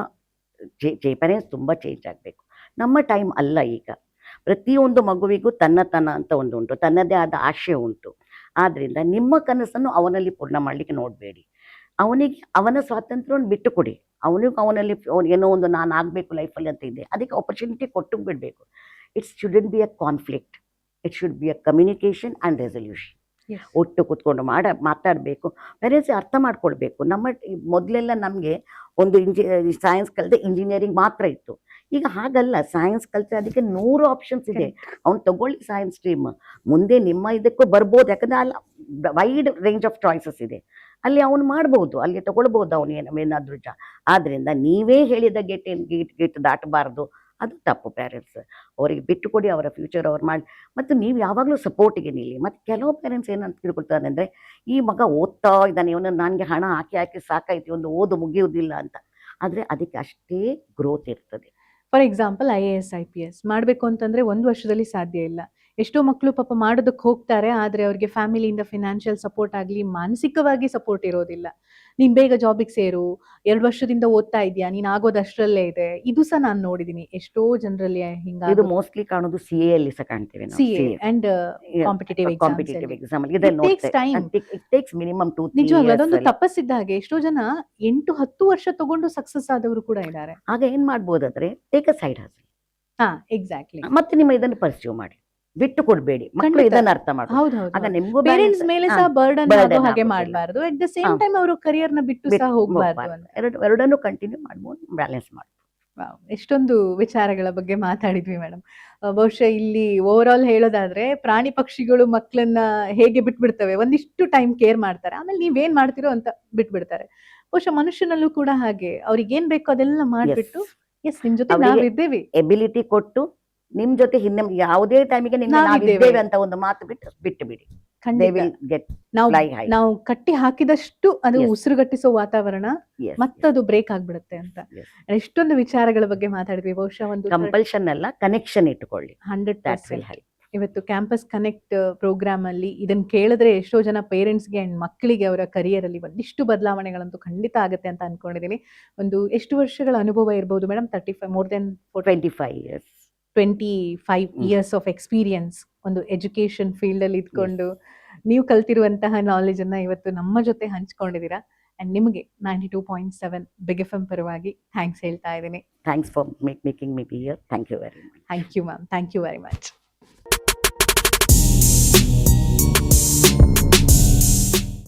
ಪೇರೆಂಟ್ಸ್ ತುಂಬ ಚೇಂಜ್ ಆಗಬೇಕು. ನಮ್ಮ ಟೈಮ್ ಅಲ್ಲ ಈಗ. ಪ್ರತಿಯೊಂದು ಮಗುವಿಗೂ ತನ್ನ ಅಂತ ಒಂದು ಉಂಟು, ತನ್ನದೇ ಆದ ಆಶಯ ಉಂಟು. ಆದ್ದರಿಂದ ನಿಮ್ಮ ಕನಸನ್ನು ಅವನಲ್ಲಿ ಪೂರ್ಣ ಮಾಡಲಿಕ್ಕೆ ನೋಡಬೇಡಿ. ಅವನಿಗೆ ಅವನ ಸ್ವಾತಂತ್ರ್ಯವನ್ನು ಬಿಟ್ಟು ಕೊಡಿ. ಅವನಲ್ಲಿ ಏನೋ ಒಂದು ನಾನು ಆಗಬೇಕು ಲೈಫಲ್ಲಿ ಅಂತ ಇದೆ, ಅದಕ್ಕೆ ಆಪರ್ಚುನಿಟಿ ಕೊಟ್ಟು ಬಿಡಬೇಕು. It's shouldn't be a conflict, it should be a communication and resolution. ಒಟ್ಟು ಕೂತ್ಕೊಂಡು ಮಾತಾಡಬೇಕು. ಪೇರೆಂಟ್ಸ್ ಅರ್ಥ ಮಾಡ್ಕೊಳ್ಬೇಕು. ಮೊದಲೆಲ್ಲ ನಮಗೆ ಒಂದು ಸೈನ್ಸ್ ಕಲಿತೆ ಇಂಜಿನಿಯರಿಂಗ್ ಮಾತ್ರ ಇತ್ತು. ಈಗ ಹಾಗಲ್ಲ, ಸೈನ್ಸ್ ಕಲಿತೆ ಅದಕ್ಕೆ 100 ಆಪ್ಷನ್ಸ್ ಇದೆ. ಅವ್ನು ತಗೊಳ್ಳಿ ಸೈನ್ಸ್ ಸ್ಟ್ರೀಮ್, ಮುಂದೆ ನಿಮ್ಮ ಇದಕ್ಕೂ ಬರ್ಬೋದು. ಯಾಕಂದ್ರೆ ಅಲ್ಲಿ ವೈಡ್ ರೇಂಜ್ ಆಫ್ ಚಾಯ್ಸಸ್ ಇದೆ, ಅಲ್ಲಿ ಅವನು ಮಾಡ್ಬೋದು, ಅಲ್ಲಿ ತಗೊಳ್ಬೋದು ಅವನು ಏನಾದ್ರೂ ಆದ್ರಿಂದ ನೀವೇ ಹೇಳಿದ ಗೇಟ್ ದಾಟಬಾರ್ದು, ಅದು ತಪ್ಪು. ಪೇರೆಂಟ್ಸ್ ಅವರಿಗೆ ಬಿಟ್ಟು ಕೊಡಿ, ಅವರ ಫ್ಯೂಚರ್ ಅವ್ರು ಮಾಡಿ. ಮತ್ತು ನೀವು ಯಾವಾಗಲೂ ಸಪೋರ್ಟಿಗೆ ನಿಲ್ಲಿ. ಮತ್ತು ಕೆಲವು ಪೇರೆಂಟ್ಸ್ ಏನಂತ ತಿಳ್ಕೊಳ್ತಾರೆ ಅಂದರೆ, ಈ ಮಗ ಓದ್ತಾ ಇದ್ದಾನೆ, ಇವನು ನನಗೆ ಹಣ ಹಾಕಿ ಸಾಕಾಯ್ತು, ಒಂದು ಓದು ಮುಗಿಯುವುದಿಲ್ಲ ಅಂತ. ಆದರೆ ಅದಕ್ಕೆ ಅಷ್ಟೇ ಗ್ರೋತ್ ಇರ್ತದೆ. ಫಾರ್ ಎಕ್ಸಾಂಪಲ್ IAS IPS ಮಾಡಬೇಕು ಅಂತಂದ್ರೆ 1 ವರ್ಷದಲ್ಲಿ ಸಾಧ್ಯ ಇಲ್ಲ. ಎಷ್ಟೋ ಮಕ್ಕಳು ಪಾಪ ಮಾಡೋದಕ್ಕೆ ಹೋಗ್ತಾರೆ, ಆದ್ರೆ ಅವ್ರಿಗೆ ಫ್ಯಾಮಿಲಿಯಿಂದ ಫಿನಾನ್ಷಿಯಲ್ ಸಪೋರ್ಟ್ ಆಗಲಿ, ಮಾನಸಿಕವಾಗಿ ಸಪೋರ್ಟ್ ಇರೋದಿಲ್ಲ. ನೀನ್ ಬೇಗ ಜಾಬಿಗೆ ಸೇರು, 2 ವರ್ಷದಿಂದ ಓದ್ತಾ ಇದೆಯಾ, ನೀನ್ ಆಗೋದಷ್ಟರಲ್ಲೇ ಇದೆ. ಇದು ಸಹ ನಾನು ನೋಡಿದೀನಿ ಎಷ್ಟೋ ಜನರಲ್ಲಿ ಹಿಂಗಾಗಿ. ಇದು ಮೋಸ್ಟ್ಲಿ ಕಾಣೋದು CA ಅಲ್ಲಿ ಸಹ ಕಾಣ್ತೇವೆ ನಾವು. CA and competitive exam. It takes minimum 2-3 ನಿಜವಾಗ್ಲೂ ಅದೊಂದು ತಪಸ್ಸಿದ್ದ ಹಾಗೆ. ಎಷ್ಟೋ ಜನ 8-10 ವರ್ಷ ತಗೊಂಡು ಸಕ್ಸಸ್ ಆದವರು ಕೂಡ ಇದ್ದಾರೆ. ಆಗ ಏನ್ ಮಾಡ್ಬೋದಾದ್ರೆ, take a side hustle. Exactly. ಮತ್ತೆ ನಿಮ್ಮ ಇದನ್ನು ಪರ್ಸ್ಯೂ ಮಾಡಿ, ಬಿಟ್ಟು ಕೊಡ್ಬೇಡಿ. ಮಕ್ಕಳು ಇದನ್ನ ಅರ್ಥ ಮಾಡ್ತಾರೆ. ಆಗ ನಿಮ್ಗೂ ಪೇರೆಂಟ್ಸ್ ಮೇಲೆ ಸಹ ಬರ್ಡನ್ ಆಗೋ ಹಾಗೆ ಮಾಡಬಾರ್ದು. ಅಟ್ ದ ಸೇಮ್ ಟೈಮ್ ಅವರು ಕರಿಯರ್ ನ ಬಿಟ್ಟು ಸಹ ಹೋಗಬಾರ್ದು. ಎರಡನ್ನೂ ಕಂಟಿನ್ಯೂ ಮಾಡ್ಬೋದು, ಬ್ಯಾಲೆನ್ಸ್ ಮಾಡ್ಬೋದು. ಎಷ್ಟೊಂದು ವಿಚಾರಗಳ ಬಗ್ಗೆ ಮಾತಾಡಿದ್ವಿ ಮೇಡಮ್. ಬಹುಶಃ ಇಲ್ಲಿ ಓವರ್ ಆಲ್ ಹೇಳೋದಾದ್ರೆ, ಪ್ರಾಣಿ ಪಕ್ಷಿಗಳು ಮಕ್ಕಳನ್ನ ಹೇಗೆ ಬಿಟ್ಬಿಡ್ತವೆ, ಒಂದಿಷ್ಟು ಟೈಮ್ ಕೇರ್ ಮಾಡ್ತಾರೆ, ಆಮೇಲೆ ನೀವೇನ್ ಮಾಡ್ತಿರೋ ಅಂತ ಬಿಟ್ಬಿಡ್ತಾರೆ. ಬಹುಶಃ ಮನುಷ್ಯನಲ್ಲೂ ಕೂಡ ಹಾಗೆ, ಅವ್ರಿಗೆ ಏನ್ ಬೇಕೋ ಅದೆಲ್ಲ ಮಾಡ್ಬಿಟ್ಟು ಎಸ್ ನಿಮ್ ಜೊತೆ ನಾವಿದ್ದೇವೆ ಎಬಿಲಿಟಿ ಕೊಟ್ಟು, ನಿಮ್ ಜೊತೆ ಹಿಂದೆ ಯಾವುದೇ ಟೈಮಿಗೆ ನಾವಿದ್ದೇವೆ ಅಂತ ಒಂದು ಮಾತು ಬಿಟ್ಟು ಬಿಡಿ. ನಾವು ಕಟ್ಟಿ ಹಾಕಿದಷ್ಟು ಅದು ಉಸಿರುಗಟ್ಟಿಸೋ ವಾತಾವರಣ ಮತ್ತದು ಬ್ರೇಕ್ ಆಗ್ಬಿಡುತ್ತೆ ಅಂತ. ಎಷ್ಟೊಂದು ವಿಚಾರಗಳ ಬಗ್ಗೆ ಮಾತಾಡಿದ್ವಿ. ಬಹುಶಃ ಒಂದು ಕಂಪಲ್ಷನ್ ಅಲ್ಲ, ಕನೆಕ್ಷನ್ ಇಟ್ಕೊಳ್ಳಿ. 100%. ಇವತ್ತು ಕ್ಯಾಂಪಸ್ ಕನೆಕ್ಟ್ ಪ್ರೋಗ್ರಾಮ್ ಅಲ್ಲಿ ಇದನ್ನ ಕೇಳಿದ್ರೆ ಎಷ್ಟೋ ಜನ ಪೇರೆಂಟ್ಸ್ಗೆ ಅಂಡ್ ಮಕ್ಕಳಿಗೆ ಅವರ ಕರಿಯರ್ ಅಲ್ಲಿ ಒಂದಿಷ್ಟು ಬದಲಾವಣೆಗಳಂತೂ ಖಂಡಿತ ಆಗುತ್ತೆ ಅಂತ ಅನ್ಕೊಂಡಿದೀನಿ. ಒಂದು ಎಷ್ಟು ವರ್ಷಗಳ ಅನುಭವ ಇರಬಹುದು madam? 35 more than 25 years. 25 years of experience ಒಂದು ಎಜುಕೇಶನ್ ಫೀಲ್ಡ್ ಅಲ್ಲಿ ಇದ್ಕೊಂಡು ನೀವು ಕಲ್ತಿರುವಂತಹ ನಾಲೆಜ್ ಅನ್ನ ಇವತ್ತು ನಮ್ಮ ಜೊತೆ ಹಂಚ್ಕೊಂಡಿದ್ದೀರಾ. ಅಂಡ್ ನಿಮಗೆ 92.7 ಬಿಗ್ ಎಫ್ ಎಂ ಪರವಾಗಿ ಥ್ಯಾಂಕ್ಸ್ ಹೇಳ್ತಾ ಇದ್ದೀನಿ. Thanks for making me be here. Thank you very much. Thank you ma'am, thank you very much.